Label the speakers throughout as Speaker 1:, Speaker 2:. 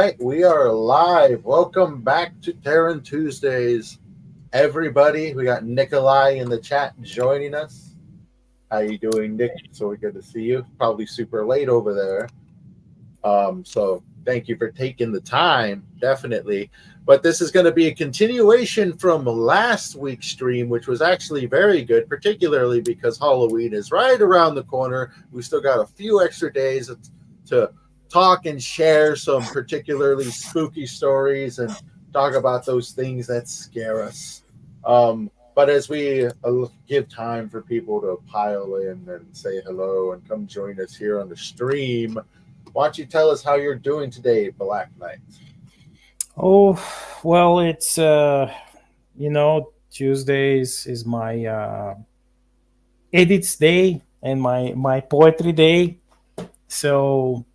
Speaker 1: right, we are live. Welcome back to Terran Tuesdays, everybody. We got Nikolai in the chat joining us. How you doing, Nick? So we're good to see you. Probably super late over there. So thank you for taking the time, definitely. But this is going to be a continuation from last week's stream, which was actually very good, particularly because Halloween is right around the corner. We still got a few extra days to talk and share some particularly spooky stories and talk about those things that scare us. But as we give time for people to pile in and say hello and come join us here on the stream, why don't you tell us how you're doing today, Black Knight?
Speaker 2: Oh, well, it's Tuesdays is my edits day and my poetry day. So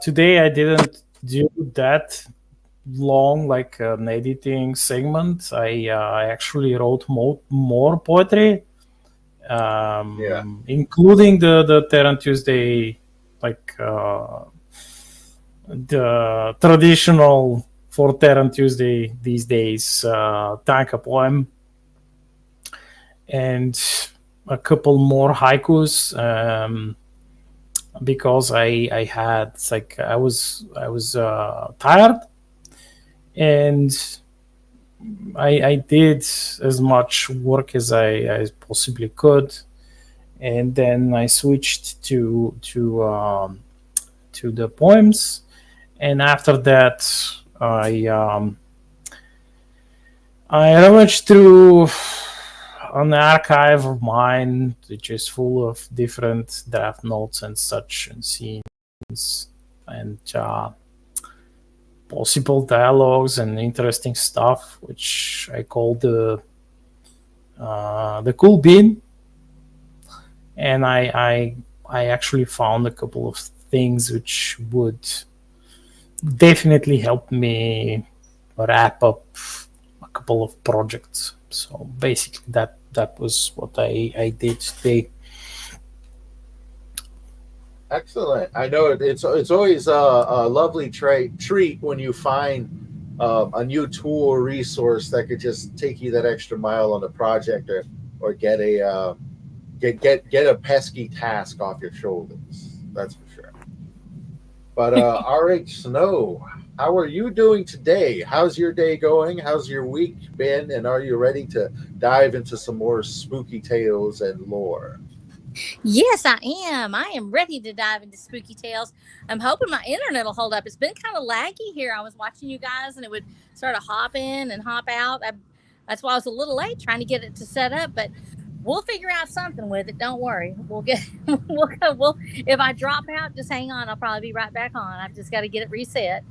Speaker 2: today I didn't do that long like an editing segment. I actually wrote more poetry, including the Terran Tuesday, like the traditional for Terran Tuesday these days, tanka poem, and a couple more haikus, because I had like I was tired, and I did as much work as I possibly could, and then I switched to the poems, and after that I rummaged through an archive of mine, which is full of different draft notes and such, and scenes, and possible dialogues and interesting stuff, which I call the cool bin. And I actually found a couple of things which would definitely help me wrap up a couple of projects. So basically that was what I did today.
Speaker 1: Excellent. I know it's always a lovely treat when you find a new tool or resource that could just take you that extra mile on a project, or get get a pesky task off your shoulders. That's for sure. But RH Snow, how are you doing today? How's your day going? How's your week been? And are you ready to dive into some more spooky tales and lore?
Speaker 3: Yes, I am. I am ready to dive into spooky tales. I'm hoping my internet will hold up. It's been kind of laggy here. I was watching you guys, and it would sort of hop in and hop out. That's why I was a little late trying to get it to set up, but we'll figure out something with it. Don't worry. We'll get. We'll. If I drop out, just hang on. I'll probably be right back on. I've just got to get it reset.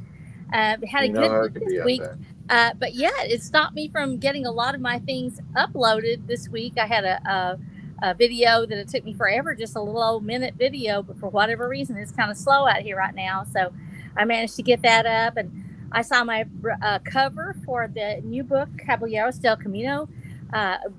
Speaker 3: Had a
Speaker 1: You know
Speaker 3: good
Speaker 1: how
Speaker 3: week
Speaker 1: it can
Speaker 3: this
Speaker 1: be up
Speaker 3: week.
Speaker 1: there.
Speaker 3: But yeah, it stopped me from getting a lot of my things uploaded this week. I had a video that it took me forever, just a little old minute video, but for whatever reason, it's kind of slow out here right now. So I managed to get that up, and I saw my cover for the new book, Caballeros del Camino.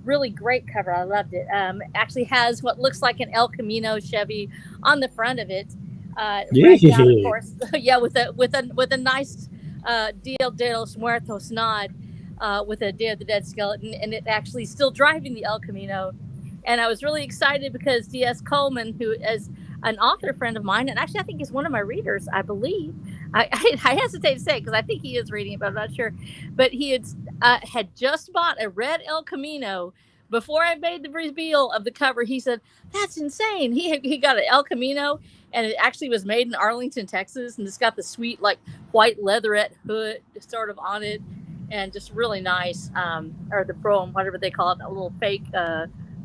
Speaker 3: Really great cover. I loved it. Actually has what looks like an El Camino Chevy on the front of it. Wrecked out, of course. Yeah, with a nice Dia de los Muertos nod, with a Day of the Dead skeleton, and it actually still driving the El Camino. And I was really excited because D.S. Coleman, who is an author friend of mine, and actually I think he's one of my readers, I believe. I hesitate to say it because I think he is reading it, but I'm not sure. But he had just bought a red El Camino. Before I made the reveal of the cover, he said, "That's insane." He got an El Camino, and it actually was made in Arlington, Texas, and it's got the sweet like white leatherette hood sort of on it, and just really nice, or the brougham, whatever they call it, a little fake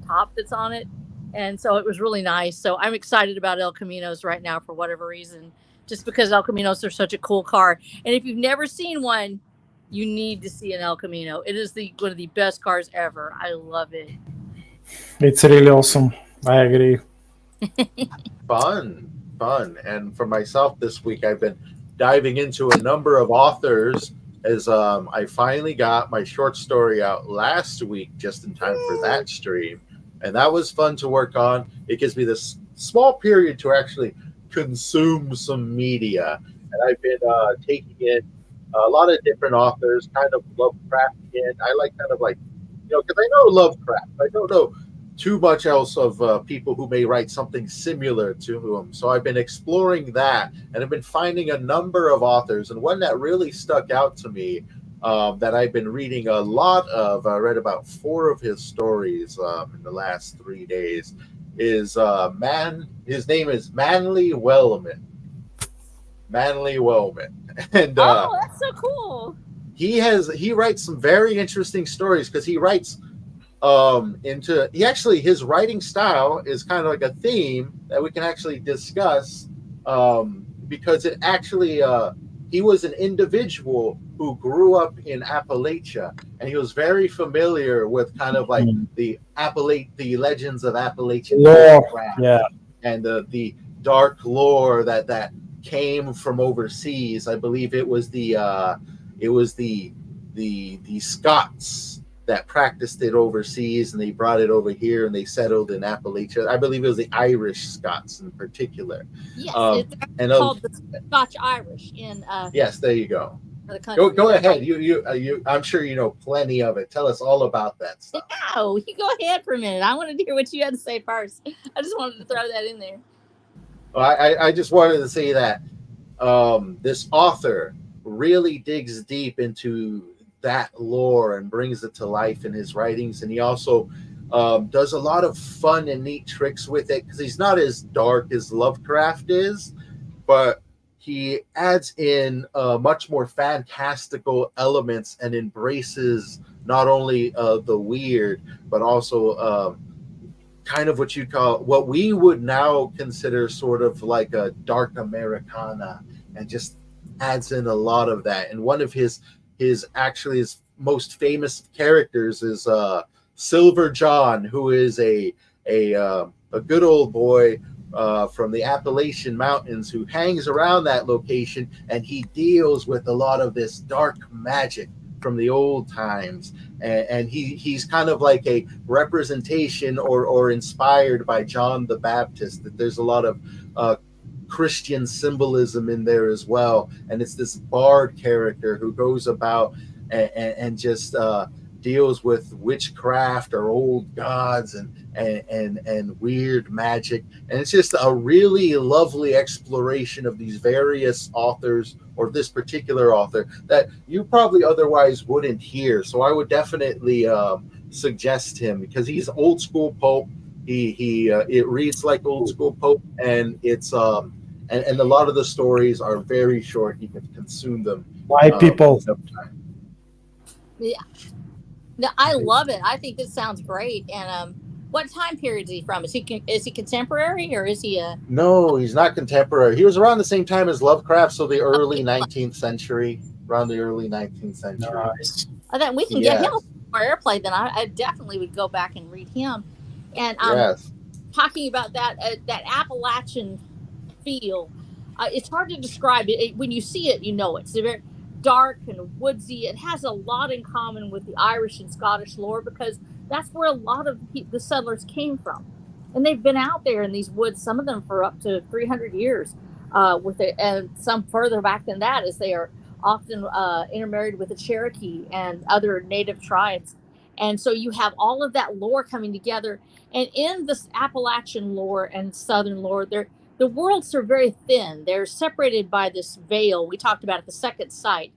Speaker 3: top that's on it. And so it was really nice. So I'm excited about El Caminos right now for whatever reason, just because El Caminos are such a cool car. And if you've never seen one, you need to see an El Camino. It is one of the best cars ever. I love it.
Speaker 2: It's really awesome. I agree.
Speaker 1: Fun. And for myself this week, I've been diving into a number of authors as I finally got my short story out last week just in time for that stream. And that was fun to work on. It gives me this small period to actually consume some media. and I've been taking in a lot of different authors, kind of Lovecraftian. I like kind of like, because I know Lovecraft. I don't know too much else of people who may write something similar to him. So I've been exploring that, and I've been finding a number of authors, and one that really stuck out to me that I've been reading a lot of. I read about 4 of his stories in the last 3 days. Is His name is Manly Wellman. Manly Wellman, and
Speaker 3: Oh, that's so cool.
Speaker 1: he writes some very interesting stories because he writes his writing style is kind of like a theme that we can actually discuss because it actually he was an individual who grew up in Appalachia, and he was very familiar with kind of like the legends of Appalachian craft,
Speaker 2: Yeah.
Speaker 1: and the dark lore that came from overseas. I believe it was the Scots that practiced it overseas, and they brought it over here, and they settled in Appalachia. I believe it was the Irish Scots in particular.
Speaker 3: Yes, it's
Speaker 1: And
Speaker 3: called the Scotch Irish in
Speaker 1: yes, there you go.
Speaker 3: the country.
Speaker 1: Go ahead. You. I'm sure you know plenty of it. Tell us all about that stuff.
Speaker 3: No, you go ahead for a minute. I wanted to hear what you had to say first. I just wanted to throw that in there.
Speaker 1: I just wanted to say that this author really digs deep into that lore and brings it to life in his writings, and he also does a lot of fun and neat tricks with it because he's not as dark as Lovecraft is, but he adds in much more fantastical elements and embraces not only the weird but also kind of what we would now consider sort of like a dark Americana, and just adds in a lot of that. And one of his most famous characters is Silver John, who is a good old boy from the Appalachian Mountains who hangs around that location, and he deals with a lot of this dark magic from the old times, and he's kind of like a representation or inspired by John the Baptist. That there's a lot of Christian symbolism in there as well, and it's this bard character who goes about and just deals with witchcraft or old gods and weird magic, and it's just a really lovely exploration of these various authors, or this particular author that you probably otherwise wouldn't hear. So I would definitely suggest him because he's old school pulp. It reads like old school pulp, and it's and a lot of the stories are very short. You can consume them.
Speaker 2: Why people?
Speaker 3: Yeah. No, I love it. I think this sounds great. And what time period is he from? Is he contemporary, or is he a?
Speaker 1: No, he's not contemporary. He was around the same time as Lovecraft, so the early 19th century. Around the early 19th century.
Speaker 2: Nice.
Speaker 3: Then we can get him on airplay. Then I definitely would go back and read him. And talking about that Appalachian feel, it's hard to describe it. When you see it, you know it. It's very dark and woodsy. It has a lot in common with the Irish and Scottish lore because that's where a lot of the settlers came from, and they've been out there in these woods, some of them for up to 300 years, and some further back than that, as they are often intermarried with the Cherokee and other native tribes. And so you have all of that lore coming together, and in this Appalachian lore and Southern lore, the worlds are very thin. They're separated by this veil we talked about at the second site,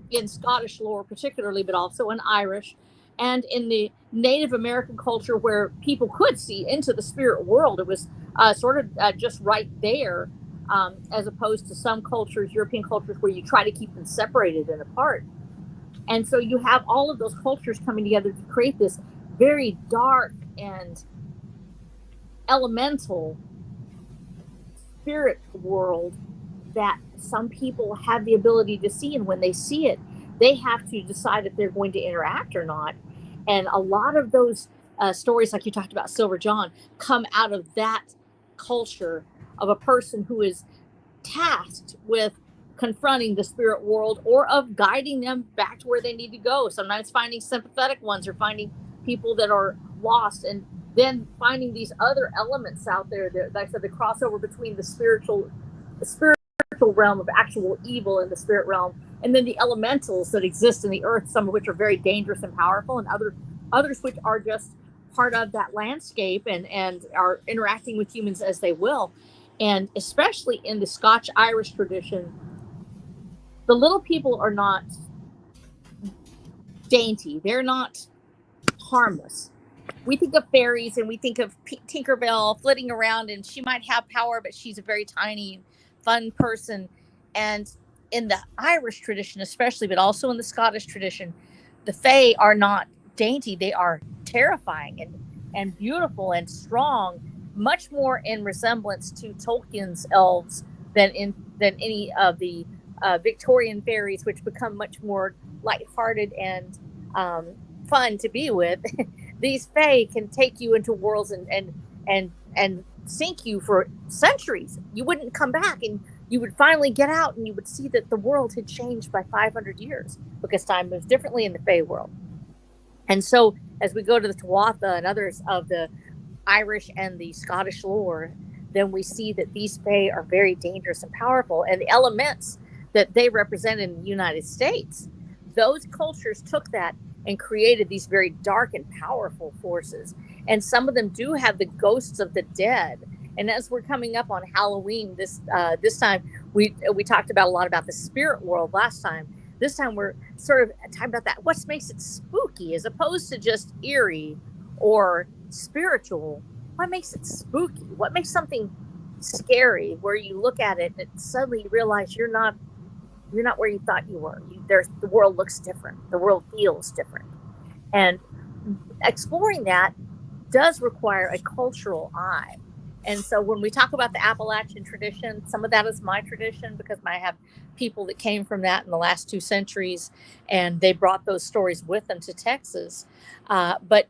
Speaker 3: in Scottish lore particularly, but also in Irish, and in the Native American culture where people could see into the spirit world. It was sort of just right there, as opposed to some cultures, European cultures, where you try to keep them separated and apart. And so you have all of those cultures coming together to create this very dark and elemental spirit world that some people have the ability to see, and when they see it, they have to decide if they're going to interact or not. And a lot of those stories, like you talked about Silver John, come out of that culture of a person who is tasked with confronting the spirit world, or of guiding them back to where they need to go. Sometimes finding sympathetic ones, or finding people that are lost, and then finding these other elements out there that, like I said, the crossover between the spiritual realm of actual evil in the spirit realm, and then the elementals that exist in the earth, some of which are very dangerous and powerful, and others which are just part of that landscape and are interacting with humans as they will. And especially in the Scotch Irish tradition, the little people are not dainty. They're not harmless. We think of fairies and we think of Tinkerbell flitting around, and she might have power, but she's a very tiny, fun person. And in the Irish tradition, especially, but also in the Scottish tradition, the Fae are not dainty. They are terrifying and beautiful and strong, much more in resemblance to Tolkien's elves than any of the Victorian fairies, which become much more lighthearted and fun to be with. These Fae can take you into worlds and sink you for centuries. You wouldn't come back, and you would finally get out, and you would see that the world had changed by 500 years because time moves differently in the Fae world. And so, as we go to the Tuatha and others of the Irish and the Scottish lore, then we see that these Fae are very dangerous and powerful, and the elements that they represent in the United States, those cultures took that and created these very dark and powerful forces. And some of them do have the ghosts of the dead. And as we're coming up on Halloween, this time we talked about a lot about the spirit world last time. This time we're sort of talking about that. What makes it spooky as opposed to just eerie or spiritual? What makes it spooky? What makes something scary where you look at it and suddenly you realize you're not where you thought you were. The world looks different. The world feels different. And exploring that does require a cultural eye. And so when we talk about the Appalachian tradition, some of that is my tradition because I have people that came from that in the last 2 centuries, and they brought those stories with them to Texas. But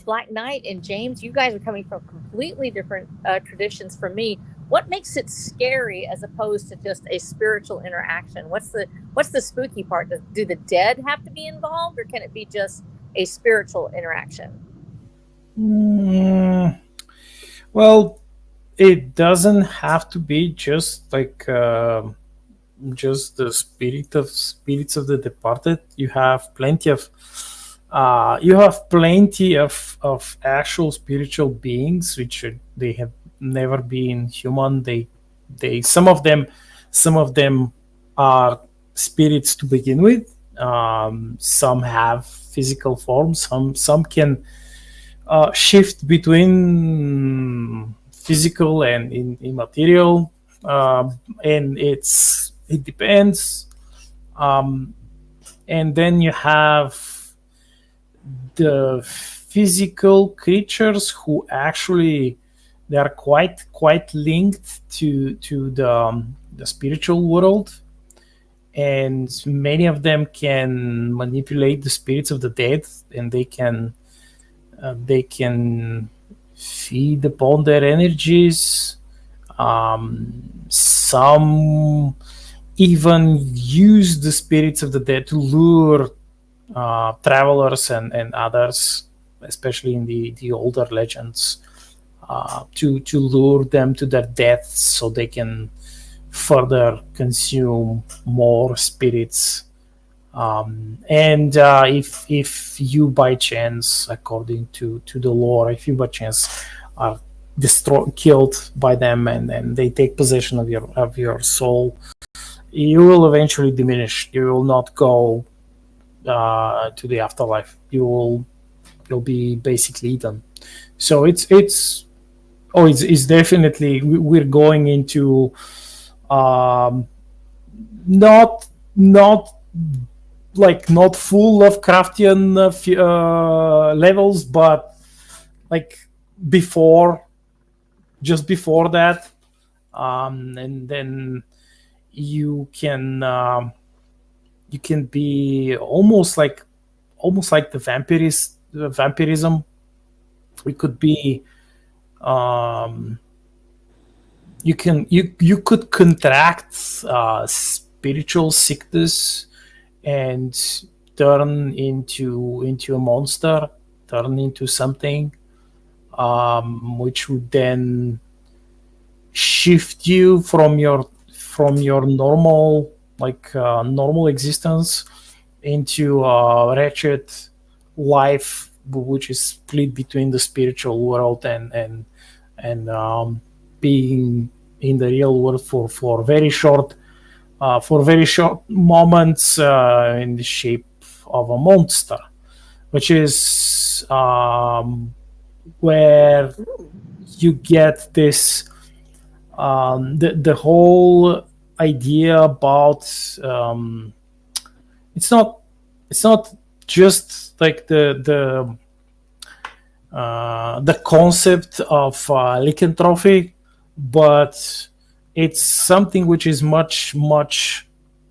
Speaker 3: Black Knight and James, you guys are coming from completely different traditions from me. What makes it scary as opposed to just a spiritual interaction? What's the spooky part? Do the dead have to be involved, or can it be just a spiritual interaction?
Speaker 2: Well, it doesn't have to be just like just the spirits of the departed. You have plenty of actual spiritual beings which they have never been human. They some of them are spirits to begin with. Some have physical forms. Some can shift between physical and immaterial, and it depends. And then you have the physical creatures who actually they are quite linked to the spiritual world, and many of them can manipulate the spirits of the dead, and they can feed upon their energies. Some even use the spirits of the dead to lure travelers and others, especially in the older legends, to lure them to their deaths so they can further consume more spirits. And if you by chance, according to the lore, if you by chance are killed by them, and they take possession of your soul, you will eventually diminish. You will not go to the afterlife. You'll be basically eaten. So it's definitely, we're going into not not full Lovecraftian levels, but like just before that, and then you can be almost like the vampirism. It could be you could contract spiritual sickness and turn into a monster, turn into something which would then shift you from from your normal normal existence into a wretched life, which is split between the spiritual world and being in the real world for very short moments in the shape of a monster, which is where you get this the whole idea about it's not just like the concept of lycanthropy, but it's something which is much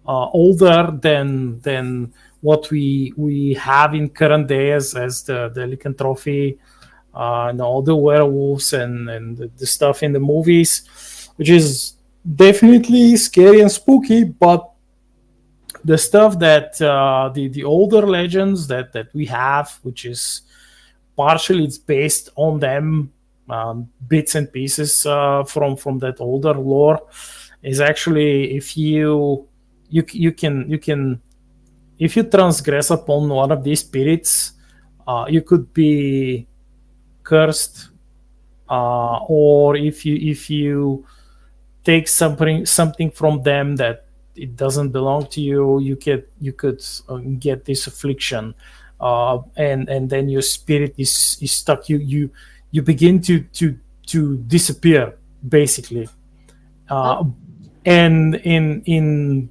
Speaker 2: older than what we have in current days as the lycanthropy and all the werewolves and the stuff in the movies, which is definitely scary and spooky. But the stuff that the older legends that we have, which is partially it's based on them, bits and pieces from that older lore, is actually if you can if you transgress upon one of these spirits, you could be cursed, or if you take something from them that it doesn't belong to you, you could get this affliction, and then your spirit is stuck. You begin to disappear basically, and in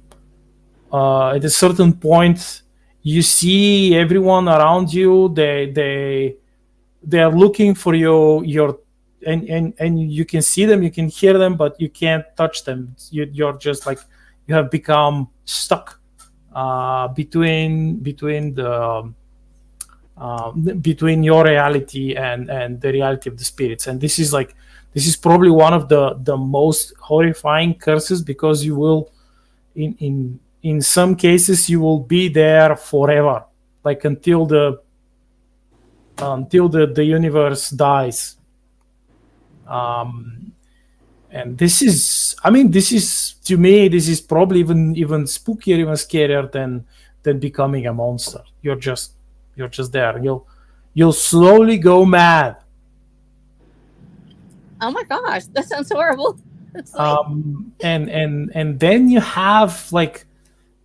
Speaker 2: at a certain point you see everyone around you, they are looking for your and you can see them, you can hear them, but you can't touch them. You're just like, you have become stuck between between your reality and the reality of the spirits. And this is probably one of the most horrifying curses, because you will in some cases you will be there forever, like until the universe dies. And this is, I mean, this is, to me, this is probably even spookier, even scarier than becoming a monster. You're just there. You'll slowly go mad.
Speaker 3: Oh my gosh, that sounds horrible. It's like,
Speaker 2: And then you have like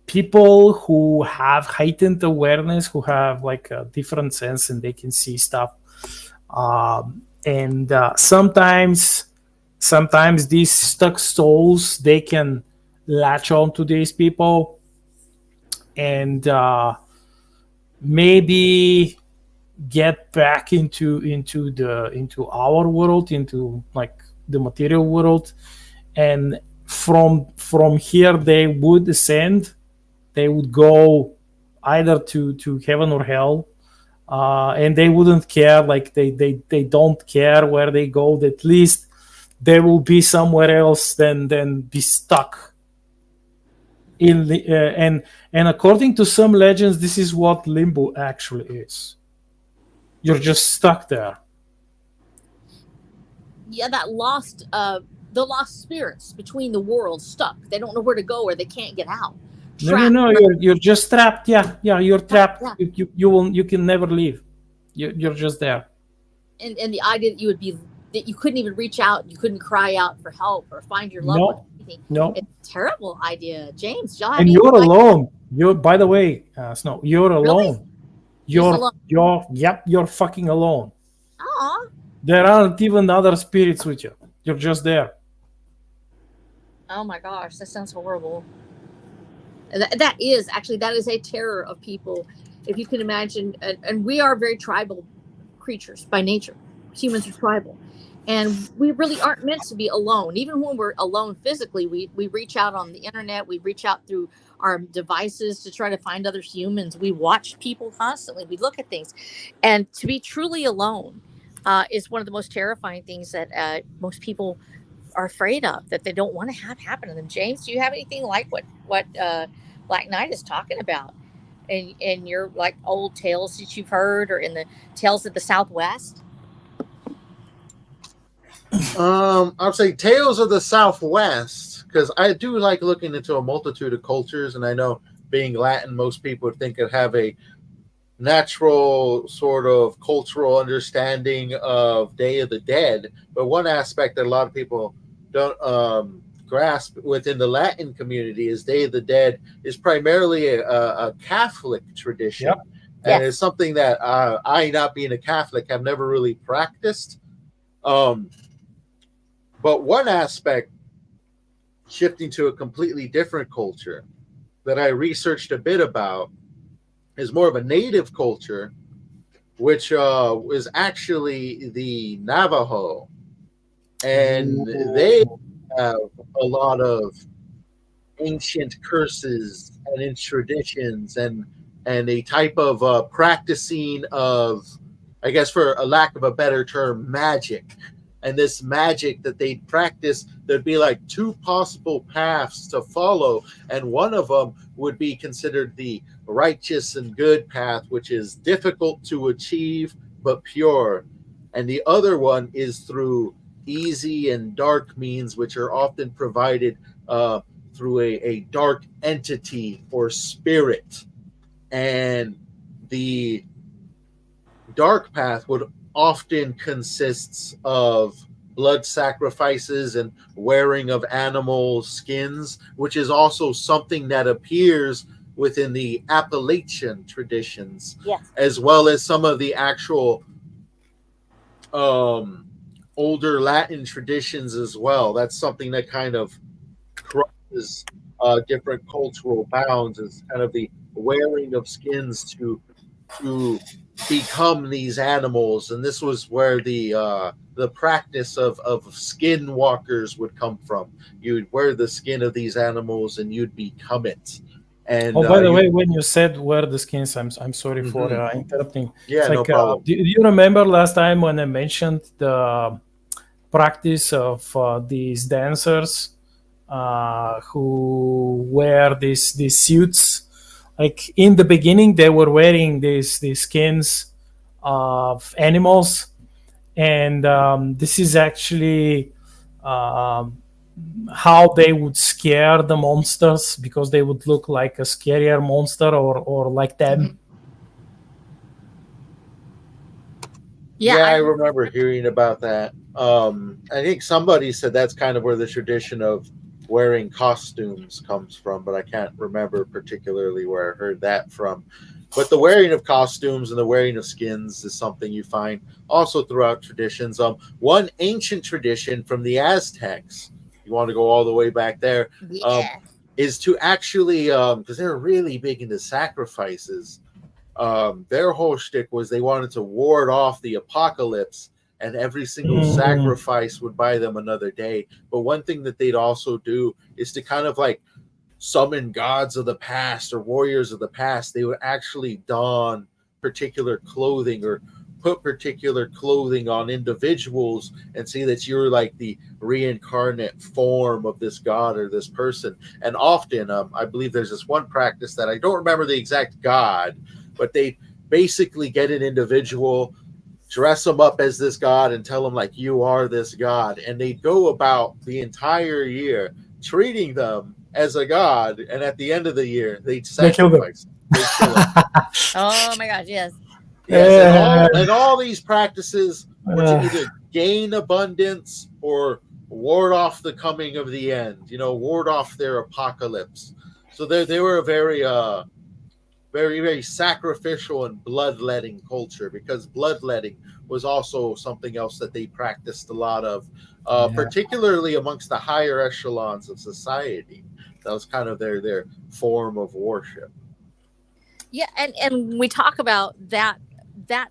Speaker 2: people who have heightened awareness, who have like a different sense, and they can see stuff. And sometimes these stuck souls, they can latch on to these people and maybe get back into our world, into like the material world, and from here they would ascend. They would go either to heaven or hell, and they wouldn't care. Like they don't care where they go. At least they will be somewhere else than be stuck in the and according to some legends, this is what limbo actually is. You're just stuck there.
Speaker 3: yeah, that lost, the lost spirits between the worlds, stuck. They don't know where to go, or they can't get out.
Speaker 2: No, you're just trapped. Yeah, you're trapped.
Speaker 3: Yeah.
Speaker 2: You can never leave. You're just there.
Speaker 3: And the idea that you would be, that you couldn't even reach out, you couldn't cry out for help or find your loved one.
Speaker 2: No.
Speaker 3: It's a terrible idea, James. Y'all have
Speaker 2: And
Speaker 3: anything
Speaker 2: you're
Speaker 3: like
Speaker 2: alone. You're, by the way, Snow, you're alone.
Speaker 3: Really? Just alone?
Speaker 2: You're fucking alone.
Speaker 3: Aw.
Speaker 2: There aren't even other spirits with you. You're just there.
Speaker 3: Oh my gosh, that sounds horrible. That is a terror of people, if you can imagine. And we are very tribal creatures by nature. Humans are tribal, and we really aren't meant to be alone. Even when we're alone physically, we reach out on the internet, we reach out through our devices to try to find other humans. We watch people constantly, we look at things, and to be truly alone is one of the most terrifying things that most people are afraid of, that they don't want to have happen to them. James, do you have anything like what Black Knight is talking about in your like old tales that you've heard, or in the tales of the Southwest?
Speaker 1: I'll say Tales of the Southwest, because I do like looking into a multitude of cultures, and I know being Latin, most people would think it have a natural sort of cultural understanding of Day of the Dead. But one aspect that a lot of people don't grasp within the Latin community is Day of the Dead is primarily a Catholic tradition.
Speaker 2: Yep.
Speaker 1: And
Speaker 3: Yes.
Speaker 1: it's something that I, not being a Catholic, have never really practiced. But one aspect, shifting to a completely different culture, that I researched a bit about is more of a native culture, which is actually the Navajo. And they
Speaker 2: Ooh.
Speaker 1: have a lot of ancient curses and in traditions and a type of practicing of, I guess for a lack of a better term, magic. And this magic that they practice, there'd be like two possible paths to follow, and one of them would be considered the righteous and good path, which is difficult to achieve but pure, and the other one is through easy and dark means, which are often provided through a dark entity or spirit. And the dark path would often consists of blood sacrifices and wearing of animal skins, which is also something that appears within the Appalachian traditions,
Speaker 3: Yes.
Speaker 1: as well as some of the actual older Latin traditions as well. That's something that kind of crosses different cultural bounds, is kind of the wearing of skins to become these animals. And this was where the practice of skinwalkers would come from. You'd wear the skin of these animals and you'd become it. And
Speaker 2: Oh, by the way, when you said wear the skins, I'm sorry for
Speaker 1: Mhm.
Speaker 2: interrupting.
Speaker 1: Yeah,
Speaker 2: It's
Speaker 1: no
Speaker 2: like,
Speaker 1: problem.
Speaker 2: do you remember last time when I mentioned the practice of these dancers who wear these suits? Like in the beginning, they were wearing these skins of animals, and this is actually um, how they would scare the monsters, because they would look like a scarier monster or like them.
Speaker 3: Yeah,
Speaker 1: Yeah,
Speaker 3: I
Speaker 1: I
Speaker 3: remember.
Speaker 1: remember hearing about that. I think somebody said that's kind of where the tradition of wearing costumes comes from, but I can't remember particularly where I heard that from. But the wearing of costumes and the wearing of skins is something you find also throughout traditions. One ancient tradition from the Aztecs, you want to go all the way back there,
Speaker 3: Yeah.
Speaker 1: is to actually, because they're really big into sacrifices, their whole shtick was they wanted to ward off the apocalypse, and every single
Speaker 2: Mm.
Speaker 1: sacrifice would buy them another day. But one thing that they'd also do is to kind of like summon gods of the past or warriors of the past. They would actually don particular clothing or put particular clothing on individuals and see that you're like the reincarnate form of this god or this person. And often, I believe there's this one practice that I don't remember the exact god, but they basically get an individual, dress them up as this god, and tell them like you are this god, and they go about the entire year treating them as a god, and at the end of the year they'd
Speaker 2: They kill them.
Speaker 1: sacrifice them. They kill them.
Speaker 3: Oh my gosh, yes.
Speaker 1: Yes,
Speaker 2: Uh,
Speaker 1: and all these practices were to
Speaker 2: uh,
Speaker 1: either gain abundance or ward off the coming of the end, ward off their apocalypse. So they were a very, very sacrificial and bloodletting culture, because bloodletting was also something else that they practiced a lot of,
Speaker 2: yeah.
Speaker 1: particularly amongst the higher echelons of society. That was kind of their form of worship.
Speaker 3: Yeah, and we talk about that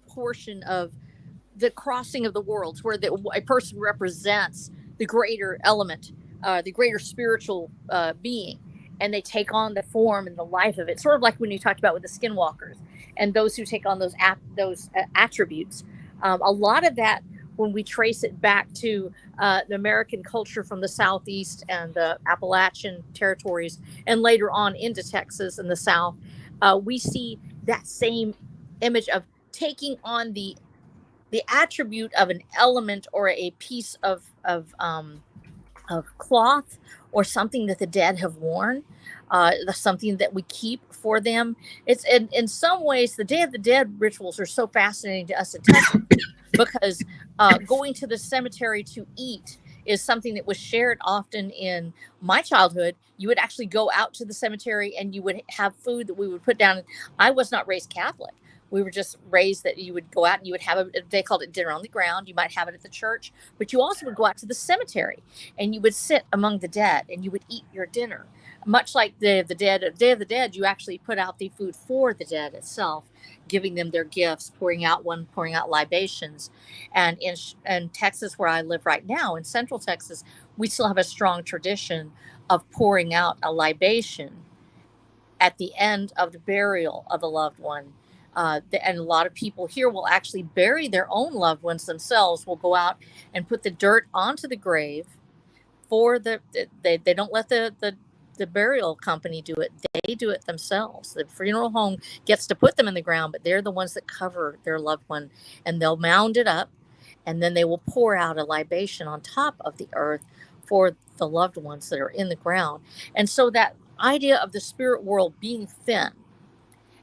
Speaker 3: portion of the crossing of the worlds, where a person represents the greater element, the greater spiritual being, and they take on the form and the life of it. Sort of like when you talked about with the skinwalkers and those who take on those attributes. A lot of that, when we trace it back to the American culture from the Southeast and the Appalachian territories, and later on into Texas and the South, we see that same image of taking on the attribute of an element or a piece of cloth or something that the dead have worn, something that we keep for them. It's in some ways the Day of the Dead rituals are so fascinating to us in Texas because going to the cemetery to eat is something that was shared often in my childhood. You would actually go out to the cemetery and you would have food that we would put down. I was not raised Catholic. We were just raised that you would go out and you would have they called it dinner on the ground. You might have it at the church, but you also would go out to the cemetery and you would sit among the dead and you would eat your dinner. Much like Day of the Dead, you actually put out the food for the dead itself, giving them their gifts, pouring out libations. And in Texas, where I live right now, in Central Texas, we still have a strong tradition of pouring out a libation at the end of the burial of a loved one. And a lot of people here will actually bury their own loved ones themselves, will go out and put the dirt onto the grave for they don't let the burial company do it. They do it themselves. The funeral home gets to put them in the ground, but they're the ones that cover their loved one, and they'll mound it up, and then they will pour out a libation on top of the earth for the loved ones that are in the ground. And so that idea of the spirit world being thin,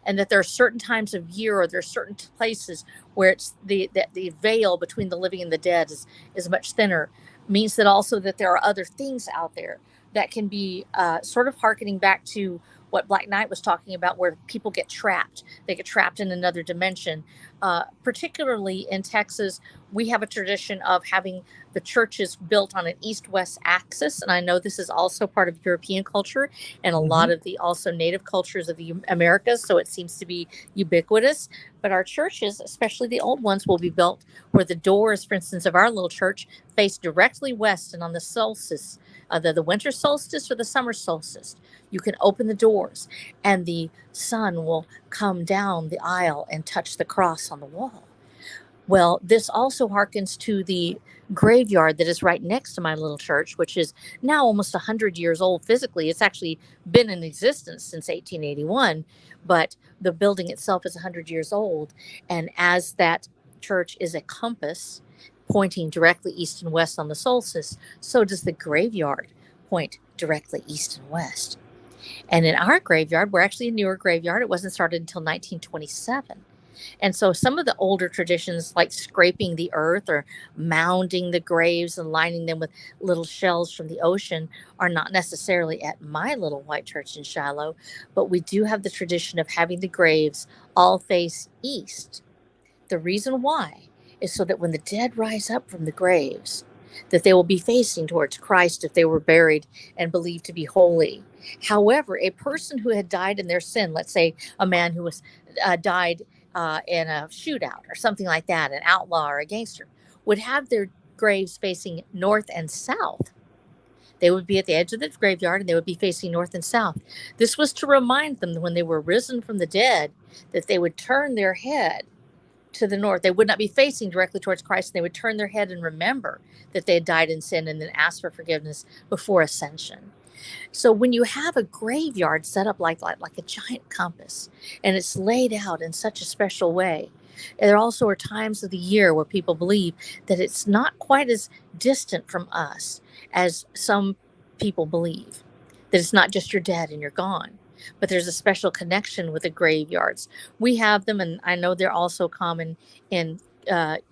Speaker 3: and that there are certain times of year or there are certain places where it's the veil between the living and the dead is much thinner, means that also that there are other things out there that can be sort of hearkening back to what Black Knight was talking about, where people get trapped. They get trapped in another dimension. Particularly in Texas, we have a tradition of having the churches built on an east-west axis. And I know this is also part of European culture and a lot of the also native cultures of the Americas. So it seems to be ubiquitous. But our churches, especially the old ones, will be built where the doors, for instance, of our little church face directly west, and on the solstice, the winter solstice or the summer solstice, you can open the doors and the sun will come down the aisle and touch the cross on the wall. Well, this also harkens to the graveyard that is right next to my little church, which is now almost 100 years old physically. It's actually been in existence since 1881, but the building itself is 100 years old. And as that church is a compass pointing directly east and west on the solstice, so does the graveyard point directly east and west. And in our graveyard, we're actually a newer graveyard. It wasn't started until 1927. And so some of the older traditions, like scraping the earth or mounding the graves and lining them with little shells from the ocean, are not necessarily at my little white church in Shiloh. But we do have the tradition of having the graves all face east. The reason why is so that when the dead rise up from the graves, that they will be facing towards Christ if they were buried and believed to be holy. However, a person who had died in their sin, let's say a man who was died in a shootout or something like that, an outlaw or a gangster, would have their graves facing north and south. They would be at the edge of the graveyard and they would be facing north and south. This was to remind them that when they were risen from the dead, that they would turn their head to the north. They would not be facing directly towards Christ. They would turn their head and remember that they had died in sin and then ask for forgiveness before ascension. So when you have a graveyard set up like a giant compass, and it's laid out in such a special way, there also are times of the year where people believe that it's not quite as distant from us as some people believe, that it's not just you're dead and you're gone, but there's a special connection with the graveyards. We have them, and I know they're also common in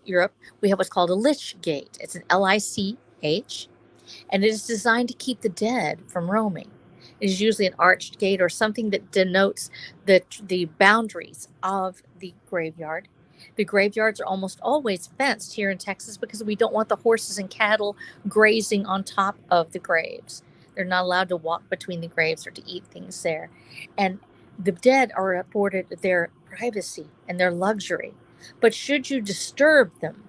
Speaker 3: Europe. We have what's called a lich gate. It's an LICH, and it is designed to keep the dead from roaming. It is usually an arched gate or something that denotes the boundaries of the graveyard. The graveyards are almost always fenced here in Texas because we don't want the horses and cattle grazing on top of the graves. They're not allowed to walk between the graves or to eat things there. And the dead are afforded their privacy and their luxury. But should you disturb them,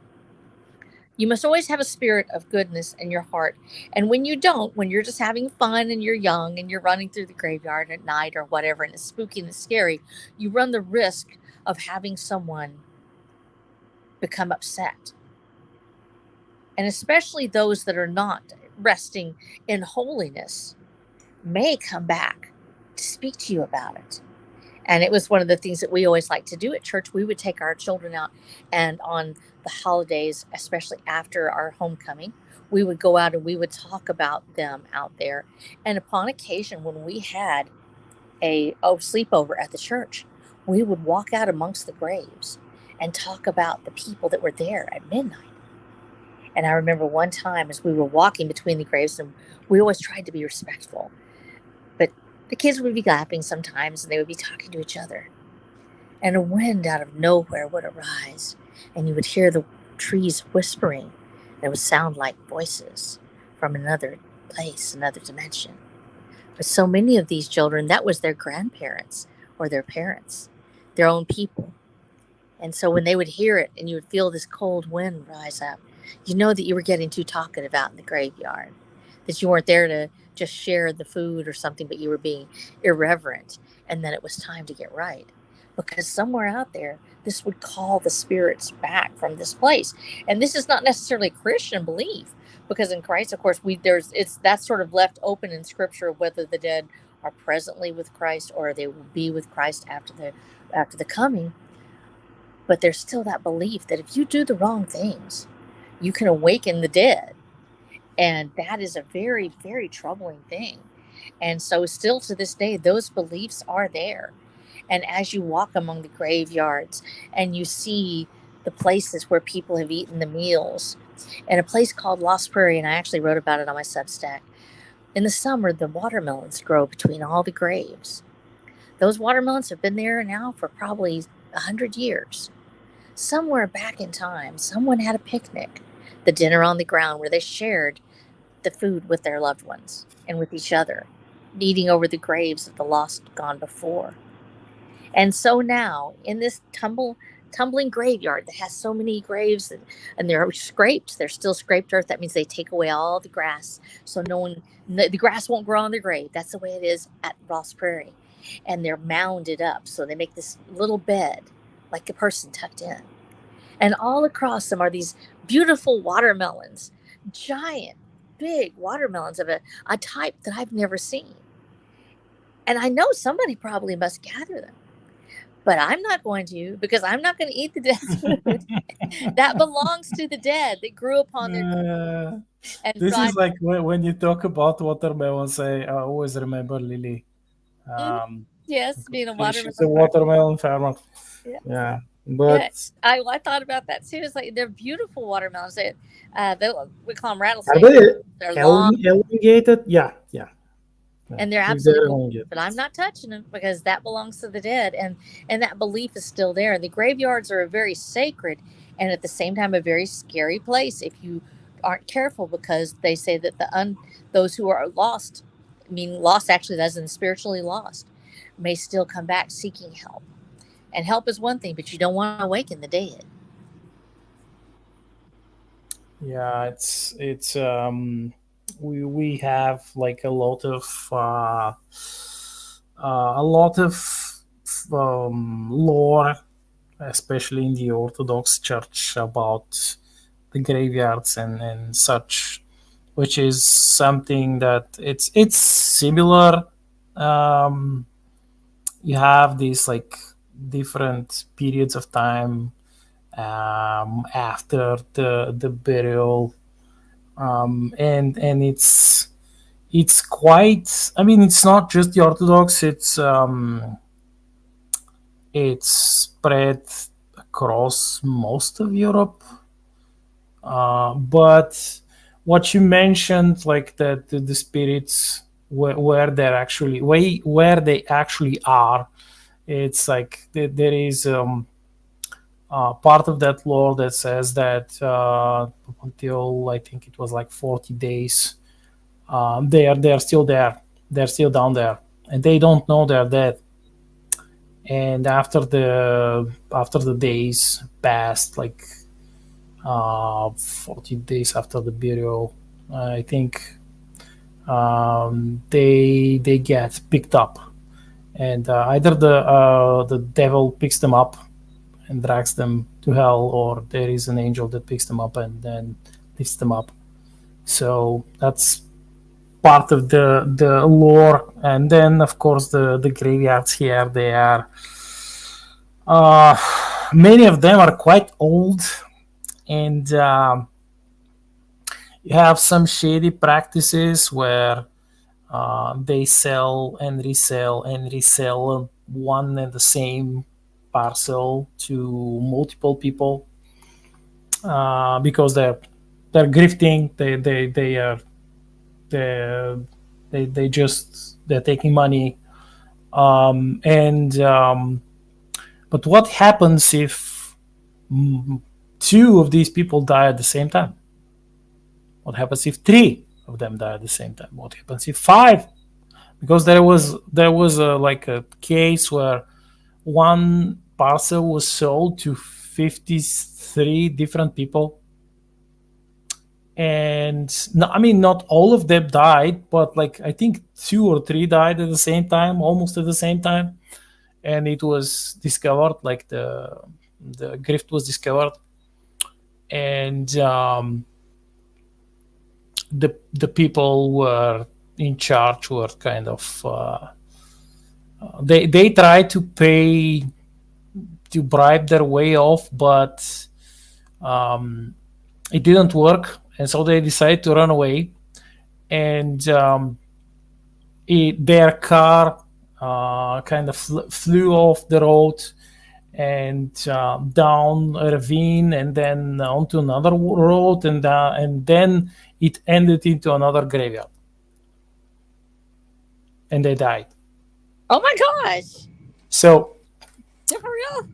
Speaker 3: you must always have a spirit of goodness in your heart. And when you don't, when you're just having fun and you're young and you're running through the graveyard at night or whatever, and it's spooky and it's scary, you run the risk of having someone become upset. And especially those that are not resting in holiness may come back to speak to you about it. And it was one of the things that we always like to do at church. We would take our children out, and on the holidays, especially after our homecoming, we would go out and we would talk about them out there. And upon occasion, when we had a sleepover at the church, we would walk out amongst the graves and talk about the people that were there at midnight. And I remember one time as we were walking between the graves, and we always tried to be respectful, but the kids would be laughing sometimes and they would be talking to each other. And a wind out of nowhere would arise, and you would hear the trees whispering. It would sound like voices from another place, another dimension. But so many of these children, that was their grandparents or their parents, their own people. And so when they would hear it and you would feel this cold wind rise up, you know that you were getting too talkative out in the graveyard, that you weren't there to just share the food or something, but you were being irreverent, and then it was time to get right. Because somewhere out there, this would call the spirits back from this place. And this is not necessarily a Christian belief, because in Christ, of course, that's sort of left open in Scripture whether the dead are presently with Christ or they will be with Christ after the coming. But there's still that belief that if you do the wrong things, you can awaken the dead. And that is a very, very troubling thing. And so still to this day, those beliefs are there. And as you walk among the graveyards and you see the places where people have eaten the meals, and a place called Lost Prairie, and I actually wrote about it on my Substack, in the summer, the watermelons grow between all the graves. Those watermelons have been there now for probably 100 years. Somewhere back in time, someone had a picnic, the dinner on the ground, where they shared the food with their loved ones and with each other, eating over the graves of the lost gone before. And so now, in this tumbling graveyard that has so many graves, and they're scraped, they're still scraped earth. That means they take away all the grass, so the grass won't grow on their grave. That's the way it is at Ross Prairie. And they're mounded up, so they make this little bed, like a person tucked in. And all across them are these beautiful watermelons, giant, big watermelons of a type that I've never seen. And I know somebody probably must gather them. But I'm not going to, because I'm not going to eat the dead's food. That belongs to the dead that grew upon their.
Speaker 2: This is like when you talk about watermelons, I always remember Lily.
Speaker 3: Yes, being a watermelon.
Speaker 2: She's a watermelon farmer. Yeah. But
Speaker 3: I thought about that too. It's like they're beautiful watermelons. We call them rattlesnakes.
Speaker 2: Are they elongated? Yeah.
Speaker 3: And they're absolutely, but I'm not touching them because that belongs to the dead, and that belief is still there. And the graveyards are a very sacred and at the same time a very scary place if you aren't careful, because they say that those who are lost, lost actually as in spiritually lost, may still come back seeking help. And help is one thing, but you don't want to awaken the dead.
Speaker 2: Yeah, it's we have like a lot of lore, especially in the Orthodox Church, about the graveyards and such, which is something that it's similar. You have these like different periods of time after the burial, and it's quite. I mean, it's not just the Orthodox. It's spread across most of Europe. But what you mentioned, like that the spirits where they actually are, it's like there is part of that lore that says that until I think it was like 40 days, they're still there, they're still down there, and they don't know they're dead. And after the days passed, like 40 days after the burial, I think they get picked up, and either the devil picks them up and drags them to hell, or there is an angel that picks them up and then lifts them up. So that's part of the lore. And then of course the graveyards here, they are many of them are quite old, and You have some shady practices where they sell and resell one and the same parcel to multiple people because they're grifting. They are they just they're taking money. And But what happens if two of these people die at the same time? What happens if three of them die at the same time? What happens if five? Because there was like a case where one parcel was sold to 53 different people, and no, I mean not all of them died, but like I think two or three died at the same time, almost at the same time, and it was discovered, like the grift was discovered, and the people were in charge were kind of they tried to pay to bribe their way off, but it didn't work, and so they decided to run away. And their car kind of flew off the road and down a ravine, and then onto another road, and then it ended into another graveyard, and they died.
Speaker 3: Oh my gosh!
Speaker 2: So
Speaker 3: Yeah, for real?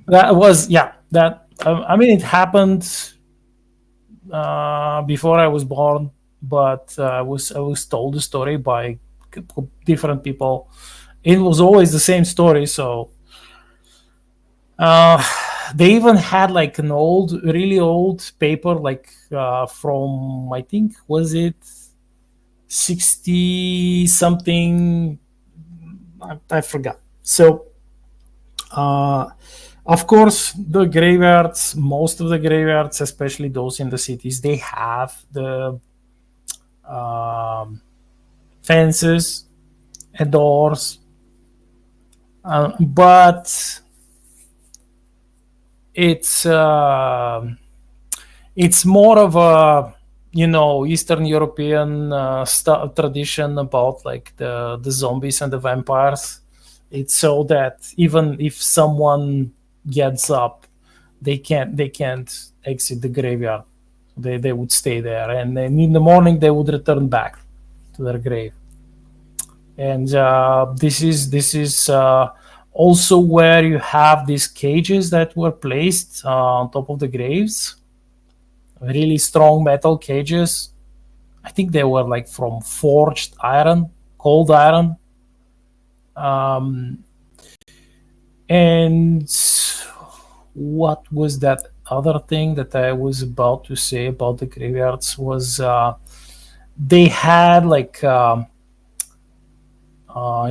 Speaker 2: that was, yeah, that I mean it happened before I was born, but I was told the story by different people. It was always the same story. So uh, they even had like an old, really old paper, like from, I think, was it 60 something? I forgot. So of course, the graveyards, most of the graveyards, especially those in the cities, they have the um, fences and doors, but it's it's more of a, Eastern European tradition about like the zombies and the vampires. It's so that even if someone gets up, they can't exit the graveyard. They would stay there, and then in the morning they would return back to their grave. And this is also where you have these cages that were placed on top of the graves, really strong metal cages. I think they were like from forged iron, cold iron. Um, and what was that other thing that I was about to say about the graveyards was they had like I